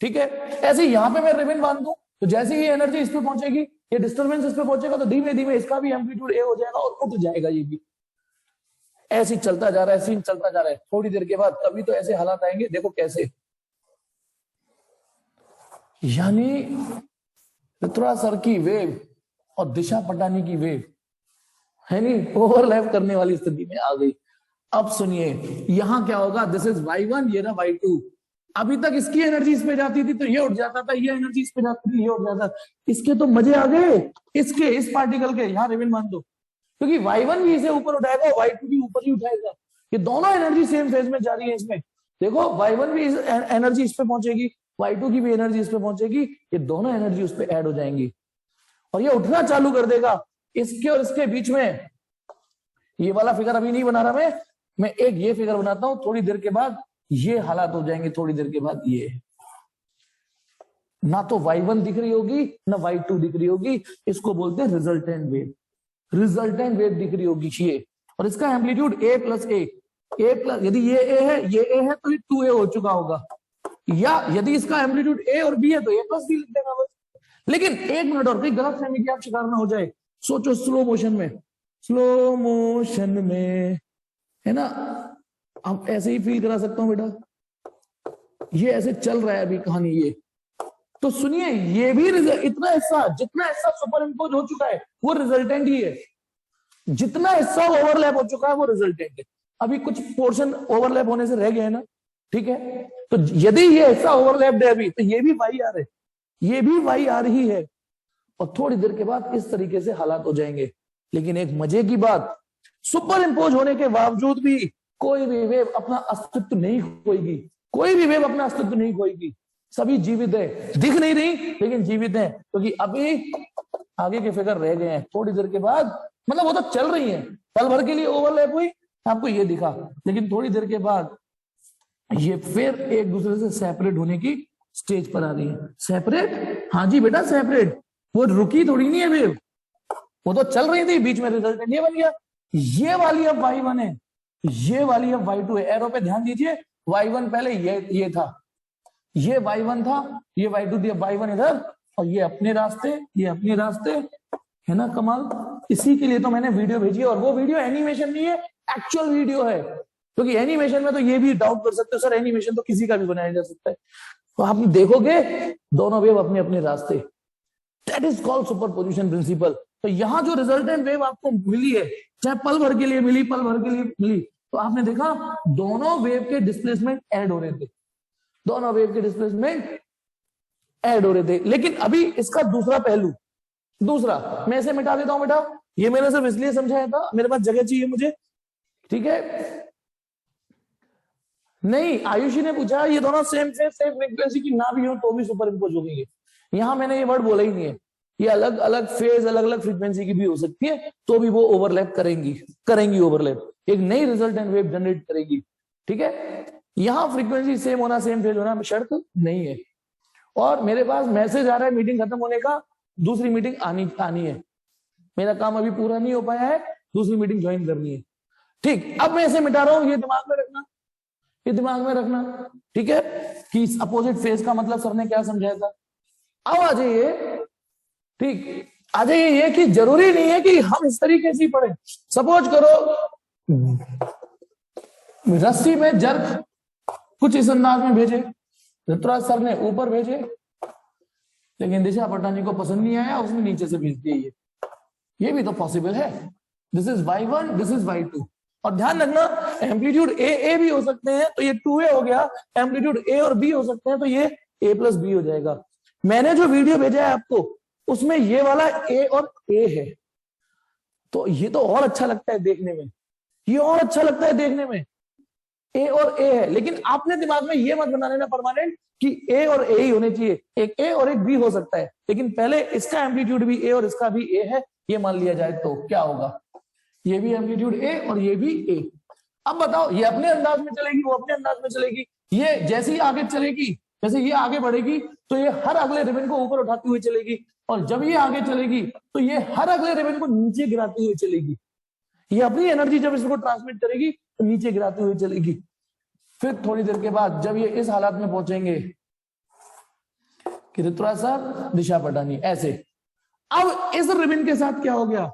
ठीक है। ऐसे यहां पे मैं रिबन बांध दूं तो जैसे ही एनर्जी इस पे पहुंचेगी, ये डिस्टर्बेंस इस पे पहुंचेगा, तो धीमे धीमे इसका भी एम्पलीट्यूड ए हो जाएगा और उठ जाएगा ये भी। ऐसे चलता जा रहा है, सीन चलता जा रहा है, थोड़ी देर के बाद तभी तो ऐसे हालात आएंगे, देखो कैसे, यानी ऋतुराज सर की वेव और दिशा पटानी की वेव है नहीं, ओवरलैप करने वाली स्थिति में आ गई। अब सुनिए यहां क्या होगा, दिस इज y1, ये रहा y2। अभी तक इसकी एनर्जी इस पे जाती थी तो ये उठ जाता था, ये एनर्जी इस पे जाती थी ये उठ जाता था, इसके तो मजे आ गए, इसके इस पार्टिकल के, यहां रिबन मान दो, क्योंकि y1 भी इसे ऊपर उठाएगा, y2 भी ऊपर ही उठाएगा, ये दोनों एनर्जी सेम फेज में जा रही है इसमें। देखो y1 भी एनर्जी इस पे पहुंचेगी, y2 की भी एनर्जी इस पे पहुंचेगी, ये दोनों एनर्जी उस पे ऐड हो जाएंगी और ये उठना चालू कर देगा। इसके और इसके बीच में ये वाला फिगर अभी नहीं बना रहा मैं, मैं एक ये फिगर बनाता हूं, थोड़ी देर के बाद ये हालात हो जाएंगे, थोड़ी देर के बाद ये ना तो y1 दिख रही होगी ना y2 दिख रही होगी, इसको बोलते हैं रिजल्टेंट वेव। रिजल्टेंट वेव दिख रही होगी ये, और इसका amplitude a plus A plus, यदि ये a है ये a है तो ये 2a हो चुका होगा, या यदि इसका एम्पलीट्यूड a और b है तो a प्लस b लिख देना बस। लेकिन एक मिनट और, कोई गलत फहमी की आप शिकार ना हो जाए, सोचो स्लो मोशन में, स्लो मोशन में, है ना, आप ऐसे ही फील करा सकता हूं बेटा, ये ऐसे चल रहा है अभी कहानी ये, तो सुनिए ये भी इतना हिस्सा, जितना हिस्सा सुपर इम्पोज हो चुका है वो रिजल्टेंट ही है, जितना हिस्सा ओवरलैप हो चुका है वो रिजल्टेंट है, अभी कुछ पोर्शन ओवरलैप होने से रह गए हैं ना, ठीक है, तो यदि ये हिस्सा ओवरलैप्ड है अभी तो ये भी वाई आर है, ये भी वाई आर ही है, और थोड़ी देर के बाद इस तरीके से हालात हो जाएंगे। लेकिन एक मजे की बात, सुपर इम्पोज होने के बावजूद भी कोई भी वेव अपना अस्तित्व नहीं खोएगी, कोई भी वेव अपना अस्तित्व नहीं खोएगी, सभी जीवित है, दिख नहीं रही लेकिन जीवित है, क्योंकि अभी आगे के फिगर रह गए हैं, थोड़ी देर के बाद, मतलब वो तो चल रही है, पल भर के लिए ओवरलैप हुई, आपको ये दिखा, लेकिन थोड़ी देर के बाद ये फिर एक दूसरे से सेपरेट होने की स्टेज पर आ रही है। सेपरेट, हाँ जी बेटा सेपरेट, वो रुकी थोड़ी नहीं है वेव, वो तो चल रही थी, बीच में रिजल्टेंट ये बन गया, ये वाली अब y1 है, ये वाली अब y2 है, एरो पे ध्यान दीजिए, y1 पहले ये था, ये y1 था, ये y2 थी, अब y1 इधर, और ये अपने रास्ते, ये अपने रास्ते, है ना कमाल। इसी के लिए तो मैंने वीडियो भेजी, और वो वीडियो एनिमेशन नहीं है, एक्चुअल वीडियो है, क्योंकि एनिमेशन में तो ये भी डाउट कर सकते हो सर, एनिमेशन तो किसी का भी बनाया जा सकता है, तो आप देखोगे दोनों वेव अपने अपने रास्ते, that is called superposition principle. तो यहां जो रिजल्टेंट वेव आपको मिली है, चाहे पल भर के लिए मिली, पल भर के लिए मिली, तो आपने देखा दोनों वेव के डिस्प्लेसमेंट ऐड हो रहे थे, दोनों वेव के डिस्प्लेसमेंट ऐड हो रहे थे। लेकिन अभी इसका दूसरा पहलू, दूसरा, मैं इसे मिटा देता हूं बेटा, ये मैंने सिर्फ इसलिए समझाया था, मेरे पास जगह चाहिए मुझे, ठीक है। नहीं, आयुषी ने पूछा ये दोनों सेम फ्रीक्वेंसी की ना भी हो तो भी सुपर इम्पोज हो गई, यहां मैंने ये वर्ड बोला ही नहीं है, ये अलग अलग फेज, अलग अलग फ्रीक्वेंसी की भी हो सकती है, तो भी वो ओवरलैप करेंगी ओवरलैप, एक नई रिजल्टेंट वेव जनरेट करेगी, ठीक है। यहां फ्रीक्वेंसी सेम होना, सेम फेज होना शर्त नहीं है। और मेरे पास मैसेज आ रहा है मीटिंग खत्म होने का, दूसरी मीटिंग आनी है, मेरा काम अभी पूरा नहीं हो पाया है, दूसरी मीटिंग ज्वाइन करनी है, ठीक। अब मैं इसे मिटा रहा हूं, ये दिमाग में रखना, ये दिमाग में रखना, ठीक है, कि अपोजिट फेज का मतलब सर ने क्या समझाया था। अब आ जाइए, ठीक, आ जाइए ये कि जरूरी नहीं है कि हम इस तरीके से पढ़े। सपोज करो रस्सी में जर्क कुछ इस अंदाज में भेजे, ऋतुराज सर ने ऊपर भेजे, लेकिन दिशा पटानी को पसंद नहीं आया, उसने नीचे से भेज दिया, ये भी तो पॉसिबल है। This is y1, this is y2, और ध्यान रखना एम्पलीट्यूड ए भी हो सकते हैं तो ये 2a हो गया, एम्पलीट्यूड ए और बी हो सकते हैं तो ये a प्लस बी हो जाएगा। मैंने जो वीडियो भेजा है आपको उसमें ये वाला a और a है, तो ये तो और अच्छा लगता है देखने में, ये और अच्छा लगता है देखने में, a और a है, लेकिन आपने दिमाग में ये मत बना लेना परमानेंट कि a और a ही होने चाहिए, एक a और एक b हो सकता है, लेकिन पहले इसका एम्पलीट्यूड भी a और इसका भी a है, ये मान लिया जाए तो क्या होगा, ये भी एम्पलीट्यूड a और ये भी a। अब बताओ ये अपने अंदाज में चलेगी, वो अपने अंदाज में चलेगी, ये जैसे ही आगे चलेगी, जैसे ये आगे बढ़ेगी तो ये हर अगले रिबन को ऊपर उठाती हुई चलेगी, और जब ये आगे चलेगी तो ये हर अगले रिबन को नीचे गिराती हुई चलेगी, ये अपनी एनर्जी जब इसको ट्रांसमिट करेगी तो नीचे गिराती हुई चलेगी। फिर थोड़ी देर के बाद जब ये इस हालात में पहुंचेंगे कि ऋतुराज सर, दिशा पटानी, ऐसे, अब इस रिबन के साथ क्या हो गया,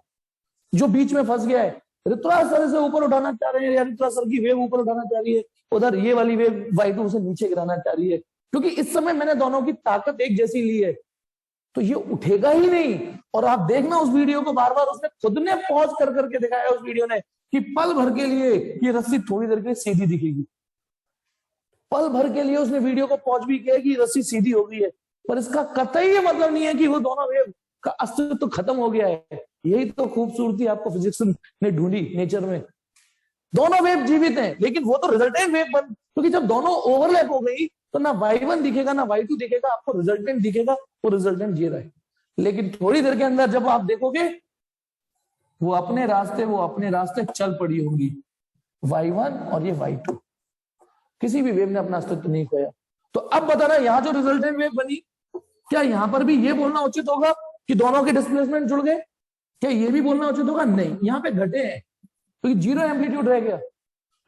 जो बीच में फंस गया है, ऋतुराज सर से ऊपर उठाना चाह रहे हैं, या ऋतुराज सर की वेव ऊपर उठाना चाह रही है, उधर ये वाली वेव y2 से नीचे गिराना चाह रही है, क्योंकि इस समय मैंने दोनों की ताकत एक जैसी ली है, तो ये उठेगा ही नहीं। और आप देखना उस वीडियो को बार बार, उसने खुद ने पॉज कर करके दिखाया उस वीडियो ने कि पल भर के लिए ये रस्सी थोड़ी देर के लिए सीधी दिखेगी, पल भर के लिए उसने वीडियो को पॉज भी किया कि रस्सी सीधी हो गई है, पर इसका कतई ये मतलब नहीं है कि वो दोनों वेव का अस्तित्व तो खत्म हो गया है। यही तो खूबसूरती आपको फिजिक्स ने ढूंढी नेचर में, दोनों वेव जीवित हैं, लेकिन वो तो रिजल्टेंट वेव बन, क्योंकि जब दोनों ओवरलैप हो गई तो ना y1 दिखेगा ना y2 दिखेगा, आपको रिजल्टेंट दिखेगा, वो रिजल्टेंट ये रहा है। लेकिन थोड़ी देर के अंदर जब आप देखोगे वो अपने रास्ते चल पड़ी होंगी, y1 और ये y2, किसी भी वेव ने अपना अस्तित्व नहीं खोया। तो अब बताना यहां जो रिजल्टेंट वेव बनी, क्या यहां पर भी ये बोलना उचित होगा कि दोनों के डिस्प्लेसमेंट जुड़ गए? क्या ये भी बोलना उचित होगा? नहीं, यहां पे घटे हैं क्योंकि जीरो एम्पलीट्यूड रह गया,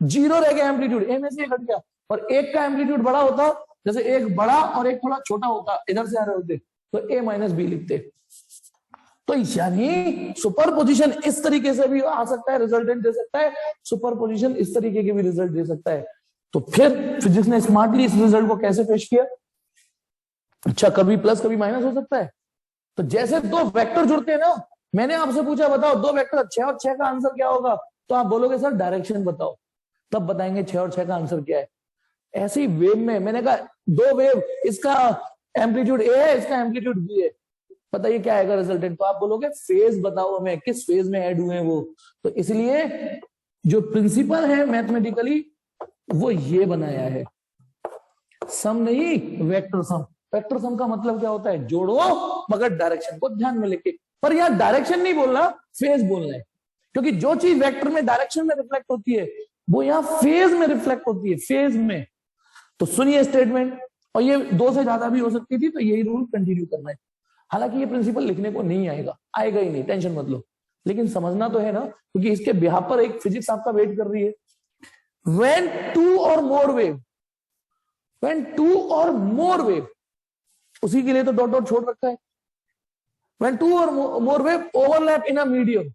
जीरो रह गया एम्पलीट्यूड, ए में से घट गया। और एक का एम्पलीट्यूड बड़ा होता, जैसे एक बड़ा और एक थोड़ा छोटा होता, इधर से आ रहे होते, तो ए माइनस बी लिखते। तो यानी सुपरपोजिशन इस तरीके से भी आ सकता है, रिजल्टेंट दे सकता है, सुपरपोजिशन इस तरीके के भी रिजल्ट दे सकता है। तो फिर फिजिक्स ने स्मार्टली इस रिजल्ट को कैसे पेश किया? अच्छा, कभी प्लस कभी माइनस हो सकता है। तो जैसे दो वेक्टर जुड़ते हैं ना, मैंने आपसे पूछा बताओ दो वेक्टर 6 और 6 का आंसर क्या होगा, तो आप बोलोगे सर डायरेक्शन बताओ, तब बताएंगे 6 और 6 का आंसर क्या है। ऐसी वेव में मैंने कहा दो वेव, इसका एम्पलीट्यूड ए है, इसका एम्पलीट्यूड बी है, बताइए क्या आएगा रिजल्टेंट? तो आप बोलोगे फेज बताओ हमें, किस फेज में ऐड हुए हैं वो। तो इसलिए जो प्रिंसिपल है मैथमेटिकली वो ये बनाया है, सम नहीं वेक्टर सम। वेक्टर सम का मतलब क्या होता है? जोड़ो मगर डायरेक्शन को ध्यान में लेके। पर यार डायरेक्शन नहीं बोलना, फेज बोलना है, क्योंकि जो चीज वेक्टर में डायरेक्शन में रिफ्लेक्ट होती है वो यहाँ फेज में रिफ्लेक्ट होती है, फेज में। तो सुनिए स्टेटमेंट, और ये दो से ज्यादा भी हो सकती थी, तो यही रूल कंटिन्यू करना है। हालांकि ये प्रिंसिपल लिखने को नहीं आएगा, आएगा ही नहीं, टेंशन मत लो, लेकिन समझना तो है ना, क्योंकि इसके बिहाफ पर एक फिजिक्स आपका वेट कर रही है। When two or more wave, when two or more wave, उसी के लिए तो डॉट डॉट छोड़ रखा है। When two or more wave overlap in a medium,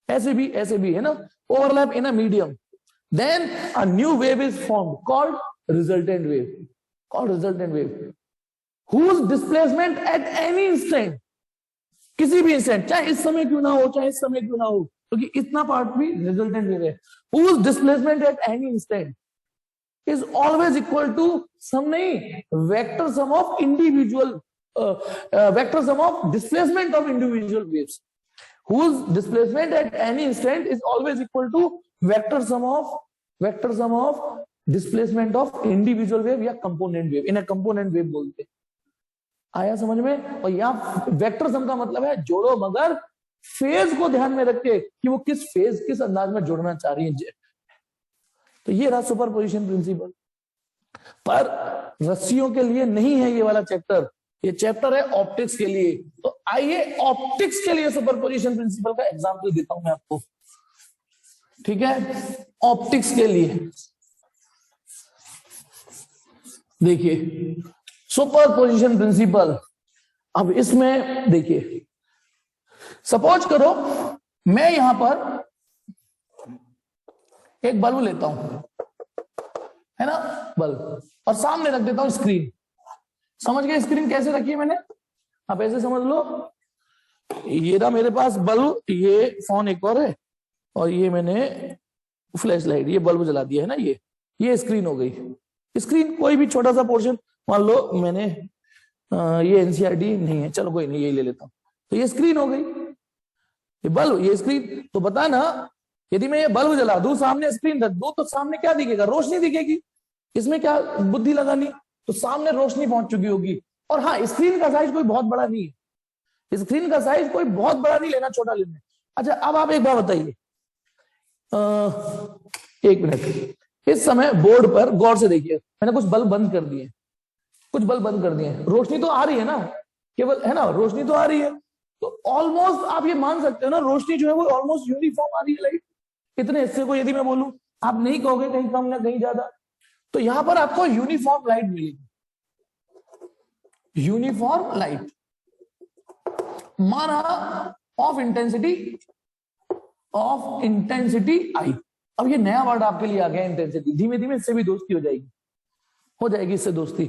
ऐसे भी है ना, overlap in a medium, then a new wave is formed called resultant wave, whose displacement at any instant, किसी भी इंस्टेंट, चाहे इस समय क्यों ना हो, चाहे इस समय क्यों ना हो, क्योंकि इतना पार्ट भी रिजल्टेंट वेव है, whose displacement at any instant is always equal to सम नहीं, vector sum of individual, vector sum of displacement of individual waves, whose displacement at any instant is always equal to vector sum of displacement of individual wave या component wave, इन्हें component wave बोलते। आया समझ में? और यहाँ vector sum का मतलब है जोड़ो मगर फेज को ध्यान में रख के कि वो किस फेज, किस अंदाज में जोड़ना चाह रही है। तो ये रहा सुपरपोजिशन प्रिंसिपल। पर रस्सियों के लिए नहीं है ये वाला चैप्टर, ये चैप्टर है ऑप्टिक्स के लिए। तो आइए ऑप्टिक्स के लिए सुपरपोजिशन प्रिंसिपल का एग्जांपल देता हूं मैं आपको, ठीक है? ऑप्टिक्स के लिए देखिए सुपरपोजिशन प्रिंसिपल। अब इसमें देखिए, सपोज करो मैं यहां पर एक बल्ब लेता हूं, है ना, बल्ब, और सामने रख देता हूं स्क्रीन। समझ गए स्क्रीन कैसे रखी है मैंने? आप ऐसे समझ लो, ये रहा मेरे पास बल्ब, ये फोन एक और है, और ये मैंने फ्लैश लाइट, ये बल्ब जला दिया है ना, ये स्क्रीन हो गई। स्क्रीन कोई भी छोटा सा पोर्शन, मान लो मैंने ये एनसीईआरटी नहीं है, चलो कोई नहीं, यही ले लेता हूं। तो ये स्क्रीन हो गई, ये बल्ब, ये स्क्रीन। तो बता ना, यदि मैं ये बल्ब जला दूं, सामने स्क्रीन रख दूं, तो सामने क्या दिखेगा? रोशनी दिखेगी। इसमें क्या बुद्धि लगानी, तो सामने रोशनी पहुंच चुकी होगी। और हाँ, स्क्रीन का साइज कोई बहुत बड़ा नहीं है, स्क्रीन का साइज कोई बहुत बड़ा नहीं लेना, छोटा लेना। अच्छा, अब आप एक बात बताइए, एक मिनट, इस समय बोर्ड पर गौर से देखिए, मैंने कुछ बल्ब बंद कर दिए, रोशनी तो आ रही है ना, केवल, है ना, रोशनी तो आ रही है। तो ऑलमोस्ट आप ये मान सकते हो ना, रोशनी जो है वो ऑलमोस्ट यूनिफॉर्म आ रही है लाइट। इतने हिस्से को यदि मैं बोलूं, आप नहीं कहोगे कहीं कम ना कहीं ज्यादा। तो यहां पर आपको यूनिफॉर्म लाइट मिलेगी, यूनिफॉर्म लाइट, माना ऑफ इंटेंसिटी आई। अब ये नया वर्ड आपके लिए आ गया, इंटेंसिटी। धीमे धीमे इससे भी दोस्ती हो जाएगी इससे दोस्ती।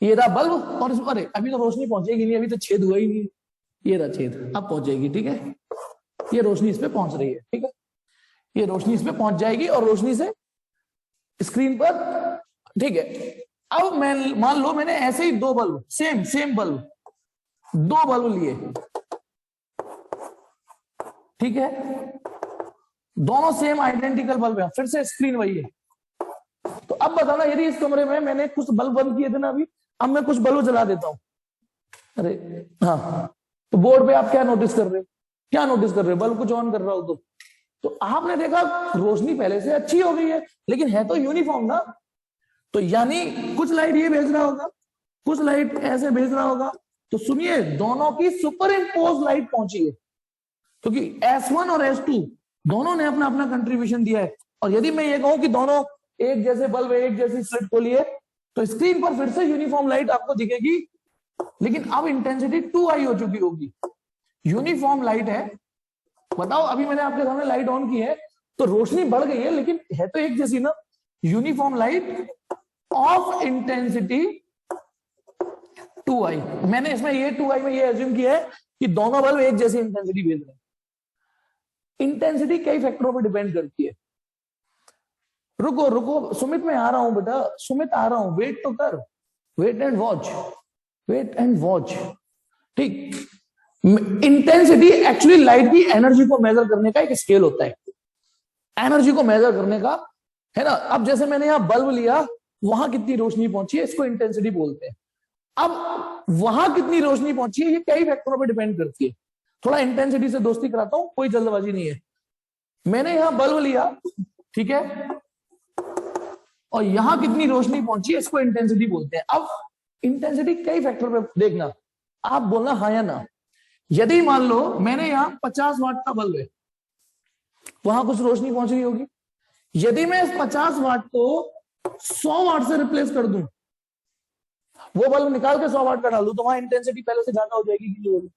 ये रहा बल्ब, और इसमें अरे अभी तो रोशनी पहुंचेगी नहीं, अभी तो छेद हुआ ही नहीं, ये रहा छेद, अब पहुंचेगी, ठीक है, ये रोशनी इस पे पहुंच रही है, ठीक है, ये रोशनी इस पे पहुंच जाएगी और रोशनी से स्क्रीन पर, ठीक है। अब मैं मान लो मैंने ऐसे ही दो बल्ब, सेम बल्ब, दो बल्ब लिए, ठीक है, दोनों सेम आइडेंटिकल बल्ब है, फिर से स्क्रीन वही है। तो अब बताना, यदि इस कमरे में मैंने कुछ बल्ब बंद किए थे ना अभी, अब मैं कुछ बल्ब जला देता हूं, अरे हाँ, तो बोर्ड पे आप क्या नोटिस कर रहे हो? बल्ब कुछ ऑन कर रहा हो तो तो आपने देखा रोशनी पहले से अच्छी हो गई है, लेकिन है तो यूनिफॉर्म ना। तो यानी कुछ लाइट ये भेज रहा होगा, कुछ लाइट ऐसे भेज रहा होगा। तो सुनिए, दोनों की सुपर इम्पोज लाइट पहुंची है, क्योंकि S1 और S2 दोनों ने अपना अपना कंट्रीब्यूशन दिया है। और यदि मैं ये कहूं कि दोनों एक जैसे बल्ब, एक जैसी स्लिट खोली है, तो स्क्रीन पर फिर से यूनिफॉर्म लाइट आपको दिखेगी, लेकिन अब इंटेंसिटी 2i हो चुकी होगी। यूनिफॉर्म लाइट है, बताओ अभी मैंने आपके सामने लाइट ऑन की है तो रोशनी बढ़ गई है, लेकिन है तो एक जैसी ना। Uniform light of intensity 2i। मैंने इसमें ये 2i में ये एज्यूम किया है कि दोनों बल्ब एक जैसी इंटेंसिटी भेज रहे हैं। इंटेंसिटी कई फैक्टरों पर डिपेंड करती है। रुको रुको सुमित, मैं आ रहा हूं बेटा, सुमित आ रहा हूं, वेट तो कर, wait and watch, wait and watch. ठीक, इंटेंसिटी एक्चुअली लाइट की एनर्जी को मेजर करने का एक स्केल होता है, एनर्जी को मेजर करने का, है ना। अब जैसे मैंने यहां बल्ब लिया, वहां कितनी रोशनी पहुंची है, इसको इंटेंसिटी बोलते हैं। अब वहां कितनी रोशनी पहुंची है, ये कई फैक्टरों पर डिपेंड करती है। थोड़ा इंटेंसिटी से दोस्ती कराता हूं, कोई जल्दबाजी नहीं है। मैंने यहां बल्ब लिया, ठीक है, और यहां कितनी रोशनी पहुंची है, इसको इंटेंसिटी बोलते हैं। अब इंटेंसिटी कई फैक्टर पे देखना, आप बोलना हाँ या ना। यदि मान लो मैंने यहां 50 वाट का बल्ब है, वहां कुछ रोशनी पहुंच रही होगी। यदि मैं इस 50 वाट को 100 वाट से रिप्लेस कर दूं, वो बल्ब निकाल के 100 वाट का डाल दूं, तो वहां इंटेंसिटी पहले से ज्यादा हो जाएगी कि नहीं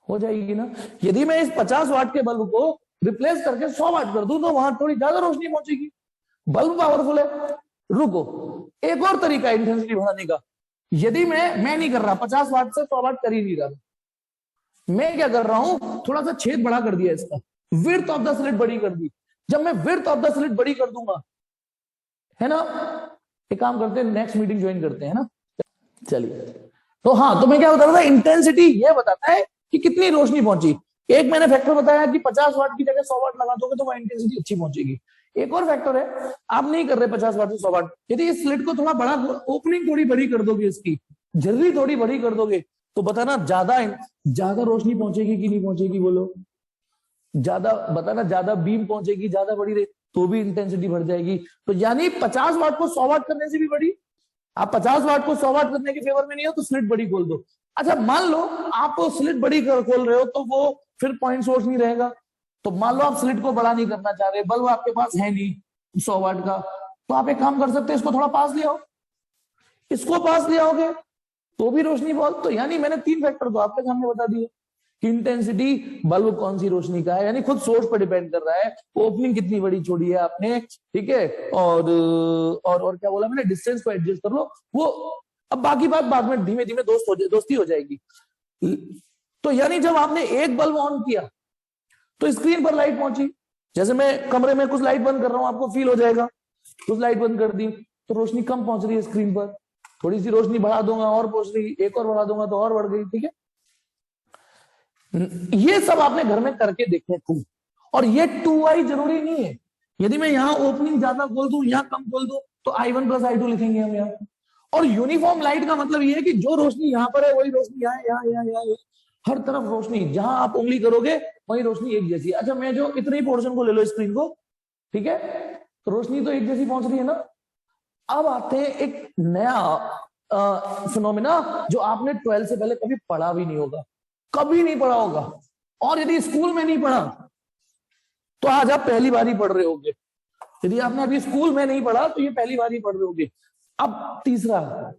हो जाएगी ना। यदि मैं इस 50 वाट के बल्ब को रिप्लेस करके 100 वाट कर दूं, तो वहां थोड़ी ज्यादा रोशनी पहुंचेगी, बल्ब पावरफुल है। रुको, एक और तरीका है इंटेंसिटी बढ़ाने का। यदि मैं नहीं कर रहा, 50 वाट से 100 वाट कर ही नहीं रहा, मैं क्या कर रहा हूं, थोड़ा सा छेद बड़ा कर दिया, इसका विड्थ ऑफ द स्लिट बड़ी कर दी। जब मैं विड्थ ऑफ द स्लिट बड़ी कर दूंगा, है ना, एक काम करते हैं, नेक्स्ट मीटिंग ज्वाइन करते हैं ना, चलिए। तो हाँ, तो मैं क्या बता रहा था, इंटेंसिटी ये बताता है कि कितनी रोशनी पहुंची। एक मैंने फैक्टर बताया कि 50 वाट की जगह 100 वाट लगा दोगे तो वह इंटेंसिटी अच्छी पहुंचेगी। एक और फैक्टर है, आप नहीं कर रहे 50 वाट से 100 वाट, यदि इस स्लिट को थोड़ा बड़ा, ओपनिंग थोड़ी बड़ी कर दोगे, इसकी झिल्ली थोड़ी बड़ी कर दोगे, तो बताना ज्यादा रोशनी पहुंचेगी कि नहीं पहुंचेगी, बोलो। ज्यादा बताना, ज्यादा बीम पहुंचेगी, ज्यादा बड़ी रहे तो भी इंटेंसिटी बढ़ जाएगी। तो यानी 50 वाट को 100 वाट करने से भी बड़ी, आप 50 वाट को 100 वाट करने के फेवर में नहीं हो तो स्लिट बड़ी खोल दो। अच्छा, मान लो आप स्लिट बड़ी खोल रहे हो, तो वो फिर पॉइंट सोर्स नहीं रहेगा। तो मान लो आप स्लिट को बड़ा नहीं करना चाह रहे, बल्ब आपके पास है नहीं 100 वाट का, तो आप एक काम कर सकते हैं, इसको थोड़ा पास ले आओ, इसको पास ले आओगे तो भी रोशनी बहुत। तो यानी मैंने 3 फैक्टर तो आपके सामने बता दिए कि इंटेंसिटी बल्ब कौन सी रोशनी का है, यानी खुद सोर्स पर डिपेंड कर रहा है, ओपनिंग कितनी बड़ी छोड़ी है आपने, ठीक है, और क्या बोला मैंने, डिस्टेंस को एडजस्ट कर लो। वो अब बाकी बात बाद में धीमे धीमे दोस्ती हो जाएगी। तो यानी जब आपने एक बल्ब ऑन किया तो स्क्रीन पर लाइट पहुंची। जैसे मैं कमरे में कुछ लाइट बंद कर रहा हूं, आपको फील हो जाएगा, कुछ लाइट बंद कर दी तो रोशनी कम पहुंच रही है स्क्रीन पर, थोड़ी सी रोशनी बढ़ा दूंगा और पहुंच रही, एक और बढ़ा दूंगा तो और बढ़ गई, ठीक है। ये सब आपने घर में करके देखने को। और ये 2i जरूरी नहीं है, यदि मैं यहाँ ओपनिंग ज्यादा खोल दूं, यहाँ कम खोल दूं, तो i1 + i2 लिखेंगे हम यहाँ। और यूनिफॉर्म लाइट का मतलब ये है कि जो रोशनी यहाँ पर है वही रोशनी यहाँ, हर तरफ रोशनी, जहां आप उंगली करोगे वही रोशनी एक जैसी। अच्छा, मैं जो इतने ही पोर्शन को ले लो स्क्रीन को, ठीक है, तो रोशनी तो एक जैसी पहुंच रही है ना। अब आते हैं एक नया फिनोमेना जो आपने 12 से पहले कभी पढ़ा भी नहीं होगा, कभी नहीं पढ़ा होगा, और यदि स्कूल में नहीं पढ़ा तो आज आप पहली बार ही पढ़ रहे होगे। यदि आपने अभी स्कूल में नहीं पढ़ा तो ये पहली बार ही पढ़ रहे होगे। अब तीसरा,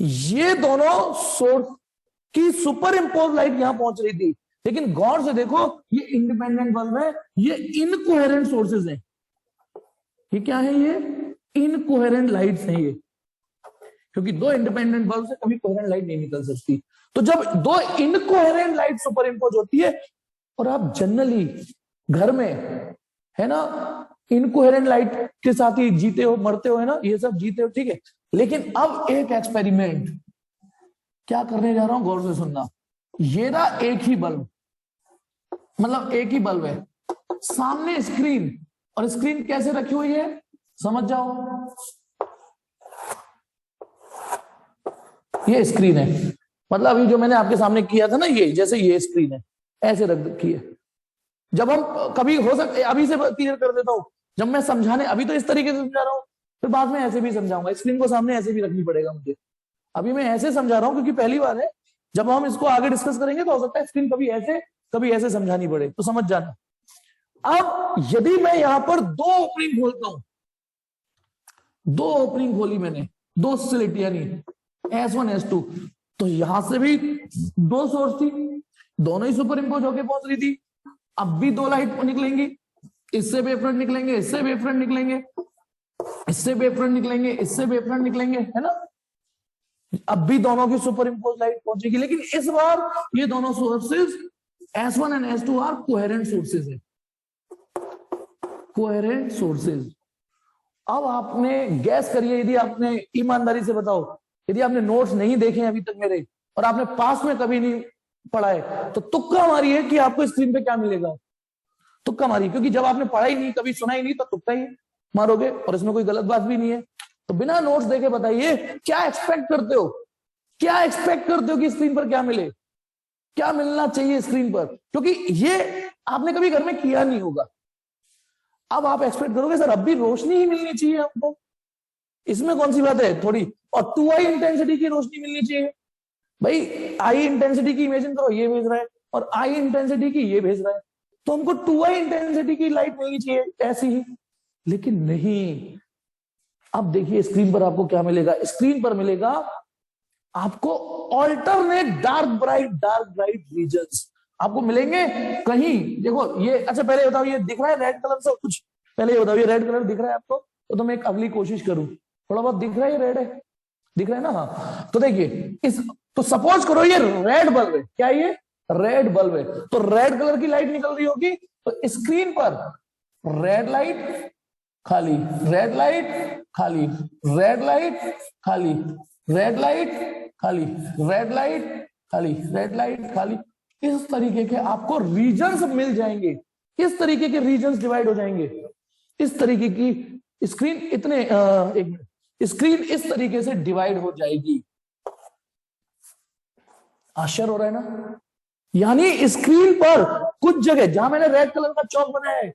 ये दोनों सोर्स की सुपर इम्पोज लाइट यहां पहुंच रही थी, लेकिन गौर से देखो ये इंडिपेंडेंट बल्ब है, ये इनकोहेरेंट सोर्सेज हैं। ये क्या है, ये इनकोहेरेंट लाइट्स हैं ये, क्योंकि 2 इंडिपेंडेंट बल्ब से कभी कोहेरेंट लाइट नहीं निकल सकती। तो जब 2 इनकोहेरेंट लाइट सुपर इम्पोज होती है, और आप जनरली घर में, है ना, इनकोहेरेंट लाइट के साथ ही जीते हो, मरते हो, है ना, ये सब जीते हो, ठीक है। लेकिन अब एक एक्सपेरिमेंट क्या करने जा रहा हूं, गौर से सुनना। ये ना एक ही बल्ब, मतलब एक ही बल्ब है, सामने स्क्रीन, और स्क्रीन कैसे रखी हुई है समझ जाओ। ये स्क्रीन है, मतलब अभी जो मैंने आपके सामने किया था ना, ये जैसे ये स्क्रीन है, ऐसे रख रखी है, जब हम कभी हो सकता, अभी से क्लियर कर देता हूं, जब मैं समझाने, अभी तो इस तरीके से समझा रहा हूँ, फिर बाद में ऐसे भी समझाऊंगा, स्क्रीन को सामने ऐसे भी रखनी पड़ेगा मुझे। अभी मैं ऐसे समझा रहा हूँ क्योंकि पहली बार है, जब हम इसको आगे डिस्कस करेंगे तो हो सकता है स्क्रीन कभी ऐसे समझानी पड़े, तो समझ जाना। अब यदि मैं यहां पर दो ओपनिंग खोलता हूं, दो ओपनिंग खोली मैंने, दो स्लिट यानी S1 S2, तो यहां से भी दो सोर्स थी, दोनों ही सुपर इम्पोज होकर पहुंच रही थी। अब भी दो लाइट निकलेंगी, इससे वेव फ्रंट निकलेंगे, इससे वेव फ्रंट निकलेंगे, इससे वेव फ्रंट निकलेंगे, इससे वेव फ्रंट निकलेंगे, है ना। अब भी दोनों की सुपर इम्पोज लाइट पहुंचेगी, लेकिन इस बार ये दोनों sources S1 and S2 are coherent sources है, कोहेरेंट सोर्सेज। अब आपने गैस करिए, यदि आपने ईमानदारी से बताओ, यदि आपने नोट्स नहीं देखे अभी तक मेरे, और आपने पास में कभी नहीं पढ़ा है, तो तुक्का मारिए कि आपको स्क्रीन पे क्या मिलेगा। तुक्का मारिए, क्योंकि जब आपने पढ़ा ही नहीं, कभी सुना ही नहीं, तो तुक्का ही मारोगे, और इसमें कोई गलत बात भी नहीं है। तो बिना नोट्स देखे बताइए क्या एक्सपेक्ट करते हो, क्या एक्सपेक्ट करते हो कि स्क्रीन पर क्या मिले, क्या मिलना चाहिए स्क्रीन पर, क्योंकि ये आपने कभी घर में किया नहीं होगा। अब आप एक्सपेक्ट करोगे सर अब भी रोशनी ही मिलनी चाहिए हमको, इसमें कौन सी बात है थोड़ी, और 2i इंटेंसिटी की रोशनी मिलनी चाहिए। भाई आई इंटेंसिटी की इमेजिन करो, ये भेज रहा है, और आई इंटेंसिटी की ये भेज रहा है, तो हमको 2i इंटेंसिटी की लाइट मिलनी चाहिए ऐसी ही, लेकिन नहीं। अब देखिए स्क्रीन पर आपको क्या मिलेगा, स्क्रीन पर मिलेगा आपको ऑल्टरनेट डार्क ब्राइट रीजन्स आपको मिलेंगे कहीं। देखो ये, अच्छा पहले बताओ ये दिख रहा है रेड कलर से कुछ, पहले ये बताओ ये रेड कलर दिख रहा है आपको, तो मैं एक अगली कोशिश करूं, थोड़ा बहुत दिख रहा है, ये रेड है, दिख रहा है ना, हाँ। तो देखिए इस, तो सपोज करो ये रेड बल्ब है, क्या ये रेड बल्ब है, तो रेड कलर की लाइट निकल रही होगी, तो स्क्रीन पर रेड लाइट खाली, रेड लाइट खाली, रेड लाइट खाली, रेड लाइट खाली, रेड लाइट खाली, रेड लाइट खाली, इस तरीके के आपको रीजन्स मिल जाएंगे, इस तरीके के रीजन्स डिवाइड हो जाएंगे, इस तरीके की स्क्रीन इतने स्क्रीन इस तरीके से डिवाइड हो जाएगी। आश्चर्य हो रहा है ना। यानी स्क्रीन पर कुछ जगह जहां मैंने रेड कलर का चौक बनाया है,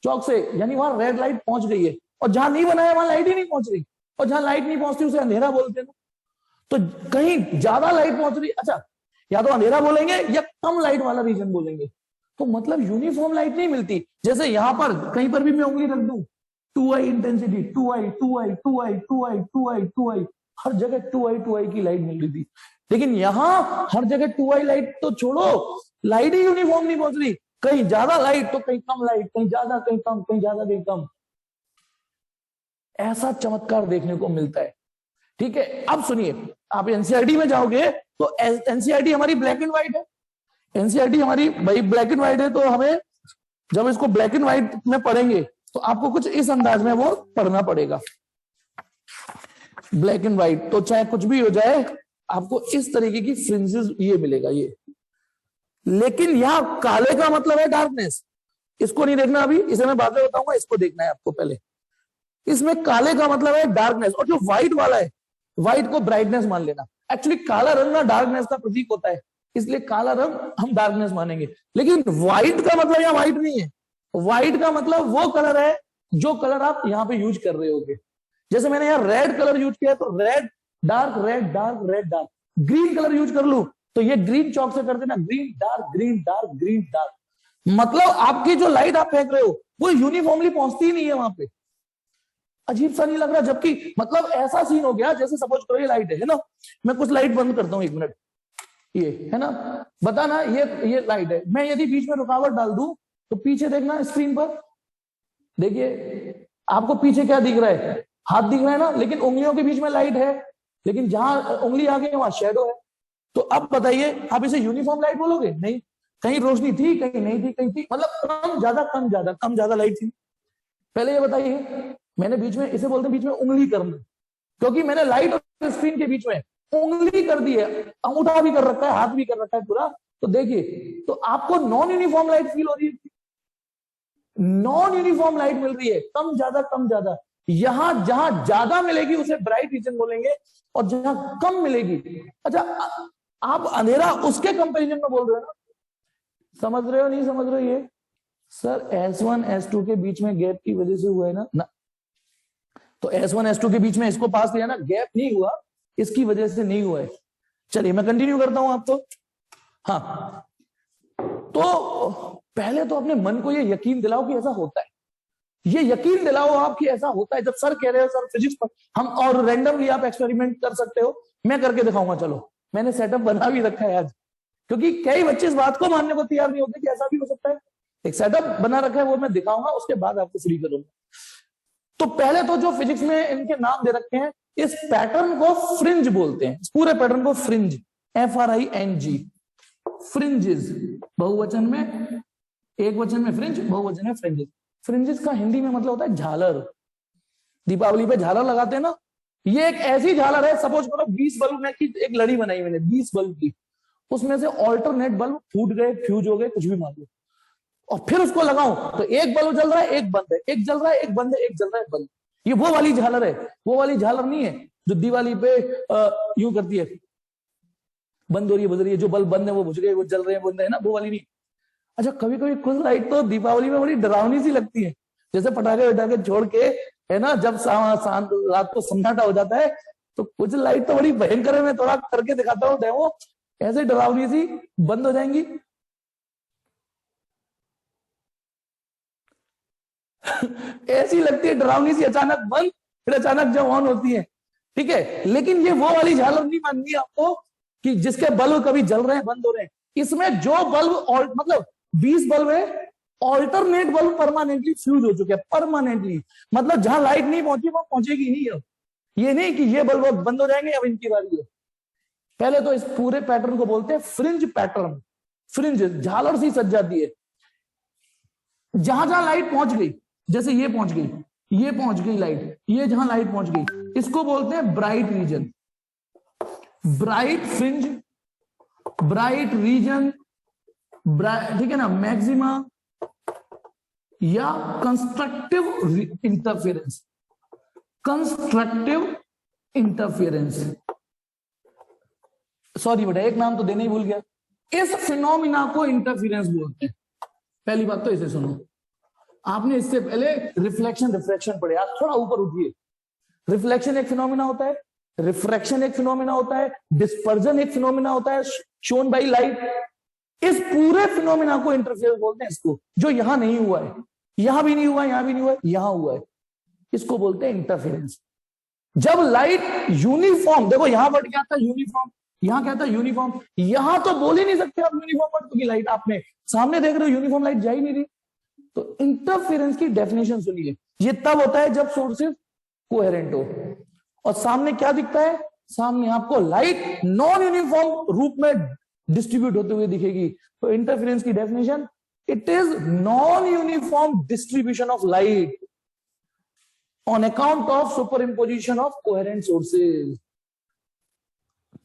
चौक से यानी वहां रेड लाइट पहुंच गई है, और जहां नहीं बनाया वहां लाइट ही नहीं पहुंच रही, और जहां लाइट नहीं पहुंचती उसे अंधेरा बोलते हैं। तो कहीं ज्यादा लाइट पहुंच रही, अच्छा या तो अंधेरा बोलेंगे या कम लाइट वाला रीजन बोलेंगे, तो मतलब यूनिफॉर्म लाइट नहीं मिलती। जैसे यहां पर कहीं पर भी मैं उंगली रख दूं, 2i intensity, 2i 2i 2i 2i 2i 2i, हर जगह 2i की लाइट मिल रही थी, लेकिन यहां हर जगह 2i लाइट तो छोड़ो, लाइट ही यूनिफॉर्म नहीं पहुंच रही, कहीं ज्यादा लाइट तो कहीं कम लाइट, कहीं ज्यादा कहीं कम, कहीं ज्यादा कहीं कम, ऐसा चमत्कार देखने को मिलता है। ठीक है, अब सुनिए, आप एनसीईआरटी में जाओगे तो एनसीईआरटी हमारी ब्लैक एंड व्हाइट है, एनसीईआरटी हमारी भाई ब्लैक एंड व्हाइट है, तो हमें जब इसको ब्लैक एंड व्हाइट में पढ़ेंगे तो आपको कुछ इस अंदाज में वो पढ़ना पड़ेगा, ब्लैक एंड व्हाइट, तो चाहे कुछ भी हो जाए आपको इस तरीके की फ्रिंजेस ये मिलेगा ये। लेकिन यहां काले का मतलब है डार्कनेस, इसको नहीं देखना अभी, इसे मैं बाद में बताऊंगा, इसको देखना है आपको पहले। इसमें काले का मतलब है डार्कनेस, और जो व्हाइट वाला है व्हाइट को ब्राइटनेस मान लेना। एक्चुअली काला रंग ना डार्कनेस का प्रतीक होता है, इसलिए काला रंग हम डार्कनेस मानेंगे, लेकिन व्हाइट का मतलब यहाँ व्हाइट नहीं है, व्हाइट का मतलब वो कलर है जो कलर आप यहाँ पे यूज कर रहे होगे। जैसे मैंने यहाँ रेड कलर यूज किया तो red dark, red dark, red dark. Green colour use कर लू तो ये ग्रीन चौक से कर देना, green dark, green dark, green dark. मतलब आपकी जो लाइट आप फेंक रहे हो वो यूनिफॉर्मली पहुंचती ही नहीं है वहां पे, अजीब सा नहीं लग रहा, जबकि मतलब ऐसा सीन हो गया जैसे सपोज करो ये लाइट है ना, मैं कुछ लाइट बंद करता हूं 1 मिनट, ये है ना, बताना ये लाइट है, मैं यदि बीच में रुकावट डाल दूं तो पीछे देखना स्क्रीन पर, देखिए आपको पीछे क्या दिख रहा है, हाथ दिख रहा है ना, लेकिन उंगलियों के बीच में लाइट है, लेकिन जहां उंगली आ गई वहां शेडो है। तो अब बताइए आप इसे यूनिफॉर्म लाइट बोलोगे? नहीं, कहीं रोशनी थी, कहीं नहीं थी, कहीं थी, मतलब कम ज्यादा कम ज्यादा कम ज्यादा लाइट थी। पहले ये बताइए, मैंने बीच में, इसे बोलते हैं बीच में उंगली करना, क्योंकि मैंने लाइट और स्क्रीन के बीच में उंगली कर दी है, अंगूठा भी कर रखा है, हाथ भी कर रखा है पूरा, तो देखिए, तो आपको नॉन यूनिफॉर्म लाइट फील हो रही है, नॉन यूनिफॉर्म लाइट मिल रही है, कम ज्यादा कम ज्यादा। यहां जहां ज्यादा मिलेगी उसे ब्राइट रीजन बोलेंगे, और जहां कम मिलेगी, अच्छा आप अंधेरा उसके कंपैरिजन में बोल रहे हो ना, समझ रहे हो नहीं समझ रहे हो, ये सर S1 S2 के बीच में गैप की वजह से हुआ है ना तो S1 S2 के बीच में इसको पास किया ना, गैप नहीं हुआ, इसकी वजह से नहीं हुआ है। चलिए मैं कंटिन्यू करता हूं आपको। हाँ, तो पहले तो अपने मन को ये यकीन दिलाओ कि ऐसा होता है, ये यकीन दिलाओ आप कि ऐसा होता है। जब सर कह रहे हो सर फिजिक्स पर हम, और रैंडमली आप एक्सपेरिमेंट कर सकते हो, मैं करके दिखाऊंगा। चलो मैंने सेटअप बना भी रखा है आज, क्योंकि कई बच्चे इस बात को मानने को तैयार नहीं होते कि ऐसा भी हो सकता है। एक सेटअप बना रखा है, वो मैं दिखाऊंगा, उसके बाद आपको फ्री करूंगा। तो पहले तो जो फिजिक्स में इनके नाम दे रखे हैं, इस पैटर्न को फ्रिंज बोलते हैं। इस पूरे पैटर्न को फ्रिंज, FRING, फ्रिंजेस, बहुवचन में, एक वचन में फ्रिंज, बहुवचन में फ्रिंजेस। फ्रिंजेस का हिंदी में मतलब होता है झालर। दीपावली पे झालर लगाते हैं ना, ये एक ऐसी झालर है, सपोज करो 20 बल्ब में की एक लड़ी बनाई मैंने 20 बल्ब की, उसमें से ऑल्टरनेट बल्ब फूट गए, फ्यूज हो गए, कुछ भी मान लो, और फिर उसको लगाऊं तो एक बल्ब जल रहा है, एक बंद है, एक जल रहा है, एक बंद है, एक जल रहा है, बंद। ये वो वाली झालर है, वो वाली झालर नहीं है जो दिवाली पे यूं करती है, बंद हो रही है, बुझ रही है, जो बल्ब बंद है वो बुझ गए, वो जल रहे हैं, बंद है ना, वो वाली नहीं। अच्छा, कभी कभी कुछ लाइट तो दीपावली में बड़ी डरावनी सी लगती है, जैसे पटाखे वटाखे छोड़ के, है ना, जब शांत रात को सन्नाटा हो जाता है, तो कुछ लाइट तो बड़ी भयंकर है। मैं थोड़ा करके दिखाता हूँ डेमो, ऐसे डरावनी सी बंद हो जाएंगी। ऐसी लगती है डरावनी सी, अचानक बंद, फिर अचानक जब ऑन होती है। ठीक है, लेकिन ये वो वाली झालर नहीं माननी आपको कि जिसके बल्ब कभी जल रहे हैं, बंद हो रहे हैं। इसमें जो बल्ब मतलब 20 बल्ब है, ऑल्टरनेट बल्ब परमानेंटली फ्यूज हो चुके हैं, परमानेंटली, मतलब जहां लाइट नहीं पहुंची वो पहुंचेगी नहीं। अब ये नहीं कि ये बल्ब बंद हो जाएंगे, अब इनकी बारी है। पहले तो इस पूरे पैटर्न को बोलते हैं फ्रिंज पैटर्न। फ्रिंज झालर सी सज जाती है, जहां जहां लाइट पहुंच गई, जैसे ये पहुंच गई, ये पहुंच गई लाइट, ये जहां लाइट पहुंच गई, इसको बोलते हैं bright region, bright fringe, bright region, ठीक है ना, मैक्सिमा या constructive interference, constructive interference. Sorry बेटा, एक नाम तो देना ही भूल गया। इस फिनोमिना को इंटरफेरेंस बोलते हैं। पहली बात तो इसे सुनो, आपने इससे पहले रिफ्लेक्शन रिफ्रैक्शन पढ़े, आप थोड़ा ऊपर उठिए। रिफ्लेक्शन एक फिनोमिना होता है, रिफ्रैक्शन एक फिनोमिना होता है, डिस्पर्जन एक फिनोमिना होता है शोन बाय लाइट। इस पूरे फिनोमिना को इंटरफेरेंस बोलते हैं, इसको, जो यहां नहीं हुआ है, यहां भी नहीं हुआ, यहां भी नहीं हुआ, यहां हुआ है, इसको बोलते हैं इंटरफेरेंस। जब लाइट यूनिफॉर्म, देखो यहां वर्ड क्या था, यूनिफॉर्म, यहां क्या था, यूनिफॉर्म। यहां तो बोल ही नहीं सकते आप यूनिफॉर्म वर्ड, क्योंकि लाइट आपने सामने देख रहे हो, यूनिफॉर्म लाइट जा ही नहीं रही। तो इंटरफेरेंस की डेफिनेशन सुनिए, ये तब होता है जब सोर्सेज कोहेरेंट हो, और सामने क्या दिखता है, सामने आपको लाइट नॉन यूनिफॉर्म रूप में डिस्ट्रीब्यूट होते हुए दिखेगी। तो इंटरफेरेंस की definition, it is non uniform distribution of light on account of super imposition of coherent sources,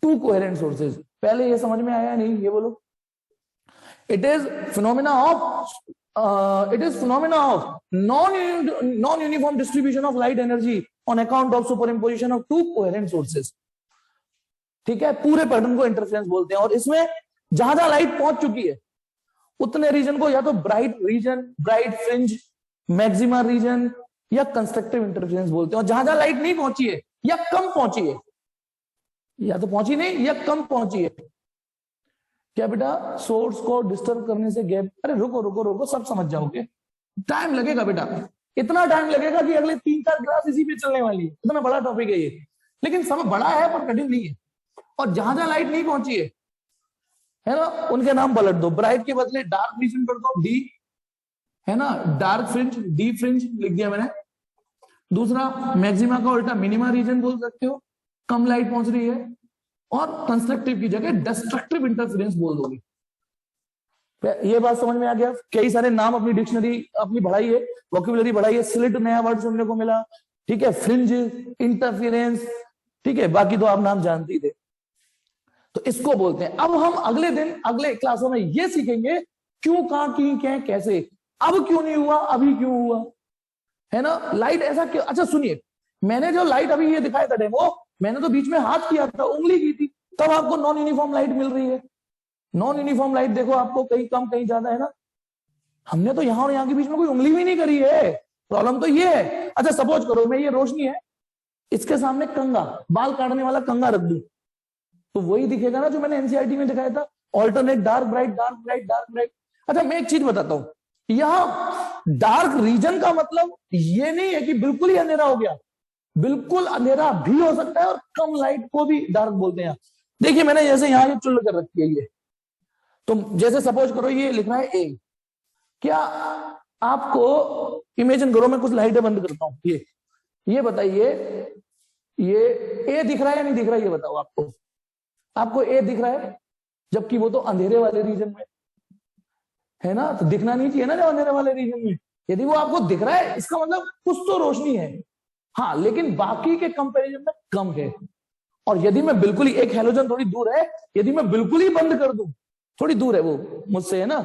to coherent sources. पहले ये समझ में आया नहीं, ये बोलो। It is phenomena of non-uniform distribution of light energy on account of superimposition of two coherent sources. ठीक है, पूरे पैटर्न को इंटरफेरेंस बोलते हैं। और इसमें जहां जहां लाइट पहुंच चुकी है, उतने रीजन को या तो bright region, bright fringe, maxima region या कंस्ट्रक्टिव इंटरफेरेंस बोलते हैं। और जहां जहां लाइट नहीं पहुंची है या कम पहुंची है, या तो पहुंची नहीं या कम पहुंची है, क्या बेटा, सोर्स को डिस्टर्ब करने से गैप, अरे रुको रुको रुको, सब समझ जाओगे, टाइम लगेगा बेटा, इतना टाइम लगेगा कि अगले 3-4 क्लास इसी पे चलने वाली है, इतना बड़ा टॉपिक है ये। लेकिन समय बड़ा है पर कठिन नहीं है। और जहां जहां लाइट नहीं पहुंची है ना, उनके नाम पलट दो, ब्राइट के बदले डार्क रीजन कर दो, डी, है ना, डार्क फ्रिंज, डी फ्रिंज लिख दिया मैंने। दूसरा, मैक्सिमा का उल्टा मिनिमा रीजन बोल सकते हो, कम लाइट पहुंच रही है। और कंस्ट्रक्टिव की जगह डिस्ट्रक्टिव इंटरफेरेंस बोल दोगे। ये बात समझ में आ गया। कई सारे नाम अपनी डिक्शनरी अपनी बढ़ाई है, वोकैबुलरी बढ़ाई है, स्लिट नया वर्ड सुनने को मिला, ठीक है, फ्रिंज, इंटरफेरेंस, ठीक है, बाकी तो आप नाम जानते ही थे। तो इसको बोलते हैं। अब हम अगले दिन, अगले क्लासों में ये सीखेंगे क्यों, कहां, की, क्या, कैसे, अब क्यों नहीं हुआ, अभी क्यों हुआ, है ना, लाइट ऐसा क्यों। अच्छा सुनिए, मैंने जो लाइट अभी ये दिखाया था डेमो, मैंने तो बीच में हाथ किया था, उंगली की थी, तब आपको नॉन यूनिफॉर्म लाइट मिल रही है। नॉन यूनिफॉर्म लाइट देखो आपको कहीं कम कहीं ज्यादा, है ना। हमने तो यहां और यहां के बीच में कोई उंगली भी नहीं करी है। प्रॉब्लम तो ये है। अच्छा सपोज करो मैं ये रोशनी है, इसके सामने कंगा, बाल काटने वाला कंगा रख दूं, तो वही दिखेगा ना जो मैंने एनसीईआरटी में दिखाया था, alternate dark bright dark bright dark bright. अच्छा मैं एक चीज बताता हूं, यहां डार्क रीजन का मतलब ये नहीं है कि बिल्कुल ही अंधेरा हो गया, बिल्कुल अंधेरा भी हो सकता है और कम लाइट को भी डार्क बोलते हैं। देखिए मैंने जैसे यहाँ ये चुल्ल कर रखी है ये, तो जैसे सपोज करो ये लिख रहा है ए, क्या आपको इमेजिन करो मैं कुछ लाइटें बंद करता हूं, ये बताइए ये ए दिख रहा है या नहीं दिख रहा है, ये बताओ आपको, आपको ए दिख रहा है जबकि वो तो अंधेरे वाले रीजन में है ना, तो दिखना नहीं चाहिए ना जो अंधेरे वाले रीजन में। यदि वो आपको दिख रहा है इसका मतलब कुछ तो रोशनी है, हाँ, लेकिन बाकी के कंपैरिजन में कम है। और यदि मैं बिल्कुल ही, एक हैलोजन थोड़ी दूर है, यदि मैं बिल्कुल ही बंद कर दूं, थोड़ी दूर है वो मुझसे है ना,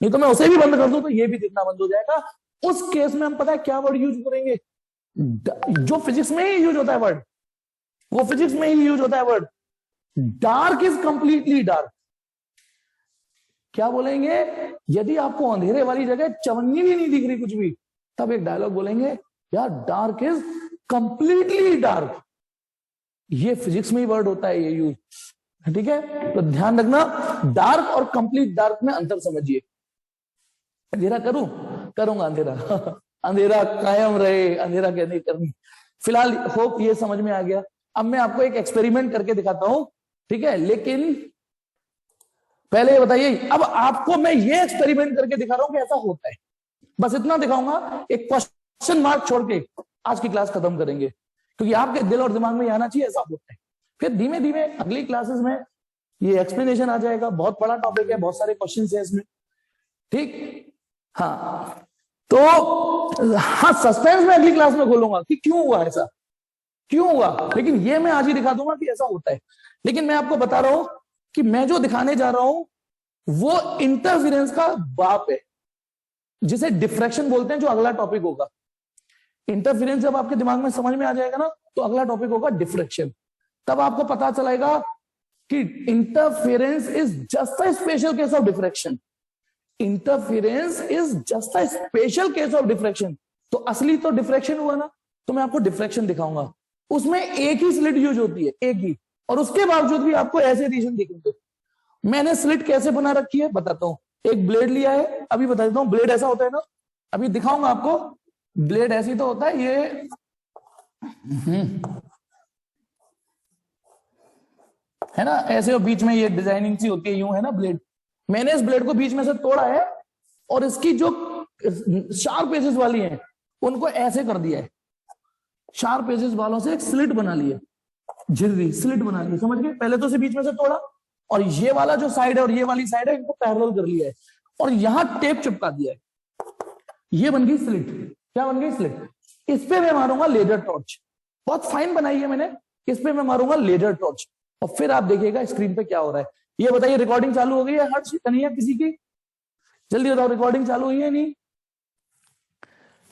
नहीं तो मैं उसे भी बंद कर दूं तो ये भी दिखना बंद हो जाएगा। उस केस में हम पता है क्या वर्ड यूज करेंगे, जो फिजिक्स में ही यूज होता है वर्ड, वो फिजिक्स में ही यूज होता है word, dark is completely dark. क्या बोलेंगे, यदि आपको अंधेरे वाली जगह चवन्नी भी नहीं दिख रही कुछ भी, तब एक डायलॉग बोलेंगे यार डार्क इज कंप्लीटली डार्क। ये फिजिक्स में ही वर्ड होता है ये यूज, ठीक है। तो ध्यान रखना, डार्क और कंप्लीट डार्क में अंतर समझिए। अंधेरा करूंगा अंधेरा अंधेरा कायम रहे, अंधेरा क्या नहीं करनी। फिलहाल होप ये समझ में आ गया। अब मैं आपको एक एक्सपेरिमेंट करके दिखाता हूं, ठीक है, लेकिन पहले ये बताइए, अब आपको मैं ये एक्सपेरिमेंट करके दिखा रहा हूं कि ऐसा होता है, बस इतना दिखाऊंगा, एक क्वेश्चन मार्क छोड़ के आज की क्लास खत्म करेंगे, क्योंकि आपके दिल और दिमाग में आना चाहिए ऐसा होता है। फिर धीमे धीमे अगली क्लासेस में ये एक्सप्लेनेशन आ जाएगा, बहुत बड़ा टॉपिक है, बहुत सारे क्वेश्चन है इसमें, ठीक। हाँ तो हाँ, सस्पेंस में अगली क्लास में खोलूंगा कि क्यों हुआ ऐसा, क्यों हुआ, लेकिन ये मैं आज ही दिखा दूंगा कि ऐसा होता है। लेकिन मैं आपको बता रहा हूं कि मैं जो दिखाने जा रहा हूं वो इंटरफेरेंस का बाप है, जिसे डिफ्रैक्शन बोलते हैं, जो अगला टॉपिक होगा। इंटरफेरेंस जब आपके दिमाग में समझ में आ जाएगा ना, तो अगला टॉपिक होगा डिफ्रैक्शन। तब आपको पता चलेगा कि interference is just a special case of diffraction. Interference is just a special case of diffraction. तो असली तो डिफ्रैक्शन हुआ ना, तो मैं आपको डिफ्रैक्शन दिखाऊंगा, उसमें एक ही स्लिट यूज होती है, एक ही, और उसके बावजूद भी आपको ऐसे रीजन दिखेंगे। मैंने स्लिट कैसे बना रखी है बताता हूं। एक ब्लेड लिया है, अभी बता देता हूं, ब्लेड ऐसा होता है ना, अभी दिखाऊंगा आपको, ब्लेड ऐसी तो होता है ये, है ना, ऐसे, और बीच में ये डिजाइनिंग सी होती है, यूं है ना ब्लेड। मैंने इस ब्लेड को बीच में से तोड़ा है और इसकी जो शार्प एजेस वाली हैं उनको ऐसे कर दिया है, शार्प एजेस वालों से एक स्लिट बना लिया, झिर्री स्लिट बना ली, समझ गए। पहले तो इसे बीच में से तोड़ा और ये वाला जो साइड है और ये वाली साइड है इनको पैरेलल कर लिया है और यहां टेप चिपका दिया है, ये बन गई स्लिट। क्या बन गई स्लिट। इस पे मैं मारूंगा लेजर टॉर्च, बहुत फाइन बनाई है मैंने, इस पे मैं मारूंगा लेजर टॉर्च और फिर आप देखिएगा स्क्रीन पे क्या हो रहा है। ये बताइए रिकॉर्डिंग चालू हो गई है हर कन्हैया किसी की, जल्दी बताओ रिकॉर्डिंग चालू हुई है नहीं,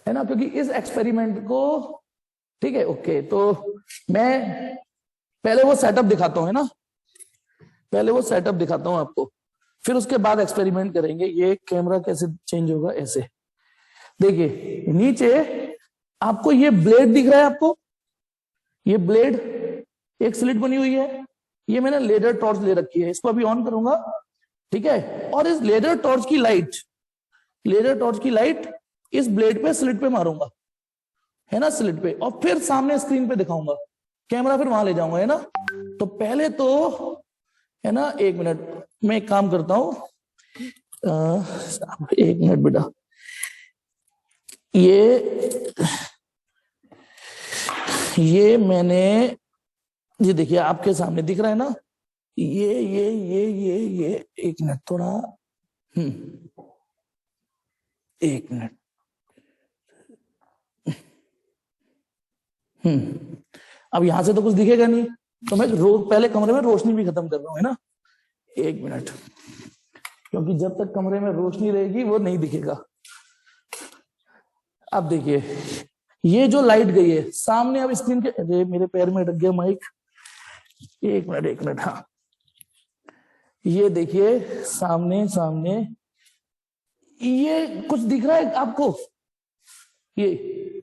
है ना, क्योंकि इस एक्सपेरिमेंट को, ठीक है, ओके। तो मैं पहले वो सेटअप दिखाता हूं, है ना, पहले वो सेटअप दिखाता हूं आपको, फिर उसके बाद एक्सपेरिमेंट करेंगे। ये कैमरा कैसे चेंज होगा, ऐसे देखिए, नीचे आपको ये ब्लेड दिख रहा है, आपको ये ब्लेड, एक स्लिट बनी हुई है, ये मैंने लेजर टॉर्च ले रखी है, इसको अभी ऑन करूंगा, ठीक है, और इस लेजर टॉर्च की लाइट, लेजर टॉर्च की लाइट इस ब्लेड पे, स्लिट पे मारूंगा, है ना, स्लिट पे, और फिर सामने स्क्रीन पे दिखाऊंगा, कैमरा फिर वहां ले जाऊंगा, है ना। तो पहले तो, है ना, एक मिनट मैं एक काम करता हूं, एक मिनट बेटा, ये मैंने, ये देखिए आपके सामने दिख रहा है ना, ये एक मिनट थोड़ा, एक मिनट, अब यहां से तो कुछ दिखेगा नहीं, तो मैं पहले कमरे में रोशनी भी खत्म कर रहा हूं, है ना, एक मिनट, क्योंकि जब तक कमरे में रोशनी रहेगी वो नहीं दिखेगा। अब देखिए ये जो लाइट गई है सामने, अब स्क्रीन के, अरे मेरे पैर में अटक गया माइक, एक मिनट, हाँ, ये देखिए सामने, ये कुछ दिख रहा है आपको? ये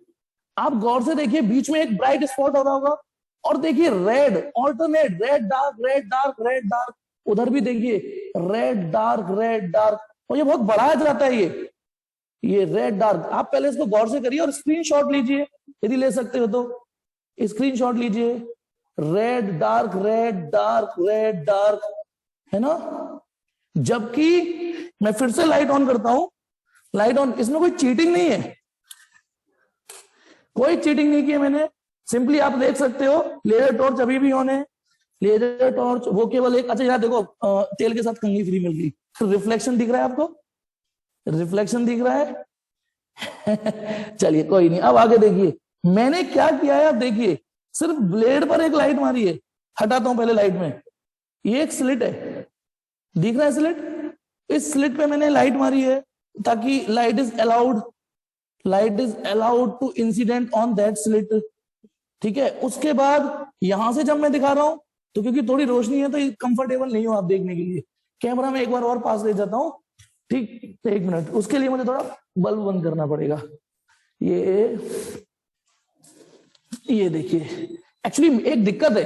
आप गौर से देखिए, बीच में एक ब्राइट स्पॉट हो रहा होगा, और देखिए red, alternate, red dark, red dark, red dark, उधर भी देखिए रेड डार्क, रेड डार्क, और ये बहुत बढ़ाया जाता है ये रेड डार्क। आप पहले इसको गौर से करिए और स्क्रीनशॉट लीजिए, यदि ले सकते हो तो स्क्रीनशॉट लीजिए। Red dark, red dark, red dark, है ना? जबकि मैं फिर से लाइट ऑन करता हूं, लाइट ऑन, इसमें कोई चीटिंग नहीं है, कोई चीटिंग नहीं की है मैंने। सिंपली आप देख सकते हो लेजर टॉर्च अभी भी ऑन है, लेजर टॉर्च वो केवल एक, अच्छा यहाँ देखो तेल के साथ कंघी फ्री मिल गई। रिफ्लेक्शन दिख रहा है आपको? रिफ्लेक्शन दिख रहा है? चलिए कोई नहीं, अब आगे देखिए मैंने क्या किया है। आप देखिए सिर्फ ब्लेड पर एक लाइट मारी है, हटाता हूं पहले लाइट में, ये एक स्लिट है, दिख रहा है स्लिट? इस स्लिट पे मैंने लाइट मारी है ताकि light is allowed to incident on that slit, ठीक है? उसके बाद यहां से जब मैं दिखा रहा हूं तो क्योंकि थोड़ी रोशनी है तो कंफर्टेबल नहीं हो आप देखने के लिए, कैमरा में एक बार और पास ले जाता हूं, ठीक? एक मिनट, उसके लिए मुझे थोड़ा बल्ब बंद करना पड़ेगा। ये देखिए, एक्चुअली एक दिक्कत है,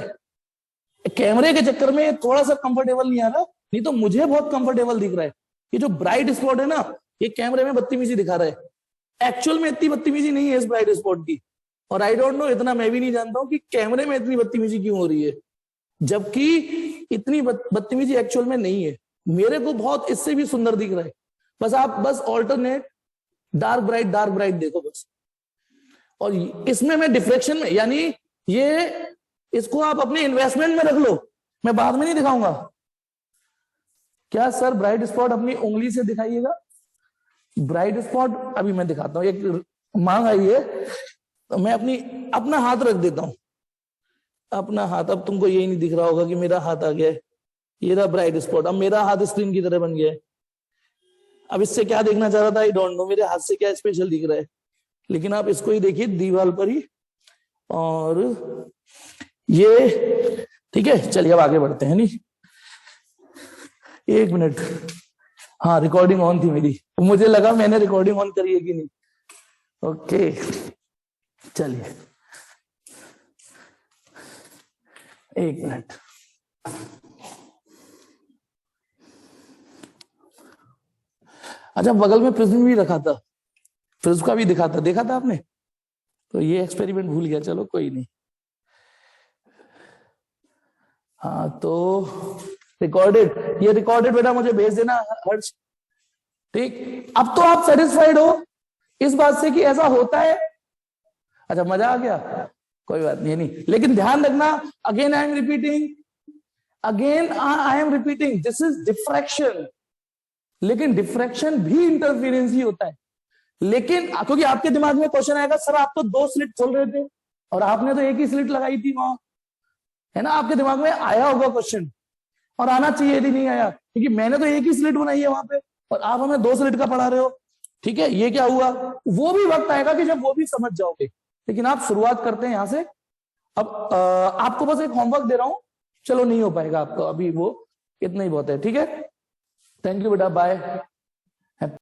कैमरे के चक्कर में थोड़ा सा कंफर्टेबल नहीं आ रहा, नहीं तो मुझे बहुत कंफर्टेबल दिख रहा है। ये जो ब्राइट स्पॉट है ना, ये कैमरे में बदतमीजी दिखा रहा है, एक्चुअल में इतनी बदतमीजी नहीं है इस ब्राइट स्पॉट की। और आई डोंट नो, इतना मैं भी नहीं जानता हूं कि कैमरे में इतनी बदतमीजी क्यों हो रही है, जबकि इतनी बदतमीजी एक्चुअल में नहीं है। मेरे को बहुत इससे भी सुंदर दिख रहा है। बस आप ऑल्टरनेट डार्क ब्राइट देखो बस। और इसमें मैं डिफ्रेक्शन में, यानी ये, इसको आप अपने इन्वेस्टमेंट में रख लो, मैं बाद में नहीं दिखाऊंगा। क्या सर ब्राइट स्पॉट अपनी उंगली से दिखाइएगा? ब्राइट स्पॉट अभी मैं दिखाता हूं, एक मांग आई है तो मैं अपना हाथ रख देता हूं, अपना हाथ। अब तुमको यही नहीं दिख रहा होगा कि मेरा हाथ आ गया है, ये रहा ब्राइट स्पॉट। अब मेरा हाथ स्क्रीन की तरह बन गया है। अब इससे क्या देखना चाह रहा था, आई डोंट नो, मेरे हाथ से क्या स्पेशल दिख रहा है, लेकिन आप इसको ही देखिए दीवार पर ही। और ये ठीक है, चलिए अब आगे बढ़ते हैं। नहीं, एक मिनट, हाँ रिकॉर्डिंग ऑन थी मेरी, मुझे लगा मैंने रिकॉर्डिंग ऑन करी है कि नहीं। ओके चलिए, एक मिनट। अच्छा, बगल में प्रिज्म भी रखा था, प्रिज्म का भी देखा था आपने? तो ये एक्सपेरिमेंट भूल गया, चलो कोई नहीं। हाँ तो रिकॉर्डेड, ये रिकॉर्डेड बेटा मुझे भेज देना हर्ष, ठीक? अब तो आप सेटिस्फाइड हो इस बात से कि ऐसा होता है? अच्छा, मजा आ गया, कोई बात नहीं। लेकिन ध्यान रखना, again I am repeating, this is diffraction. लेकिन डिफ्रैक्शन भी इंटरफेरेंस ही होता है। लेकिन क्योंकि आपके दिमाग में क्वेश्चन आएगा, सर आप तो 2 स्लिट खोल रहे थे और आपने तो एक ही स्लिट लगाई थी वहां, है ना? आपके दिमाग में आया होगा क्वेश्चन, और आना चाहिए यदि नहीं आया, क्योंकि मैंने तो एक ही स्लिट बनाई है वहां पे और आप हमें 2 स्लिट का पढ़ा रहे हो, ठीक है? ये क्या हुआ? वो भी वक्त आएगा कि जब वो भी समझ जाओगे, लेकिन आप शुरुआत करते हैं यहां से। अब आपको बस एक होमवर्क दे रहा हूं, चलो नहीं हो पाएगा आपको अभी, वो इतना ही बहुत है, ठीक है? थैंक यू बेटा, बाय।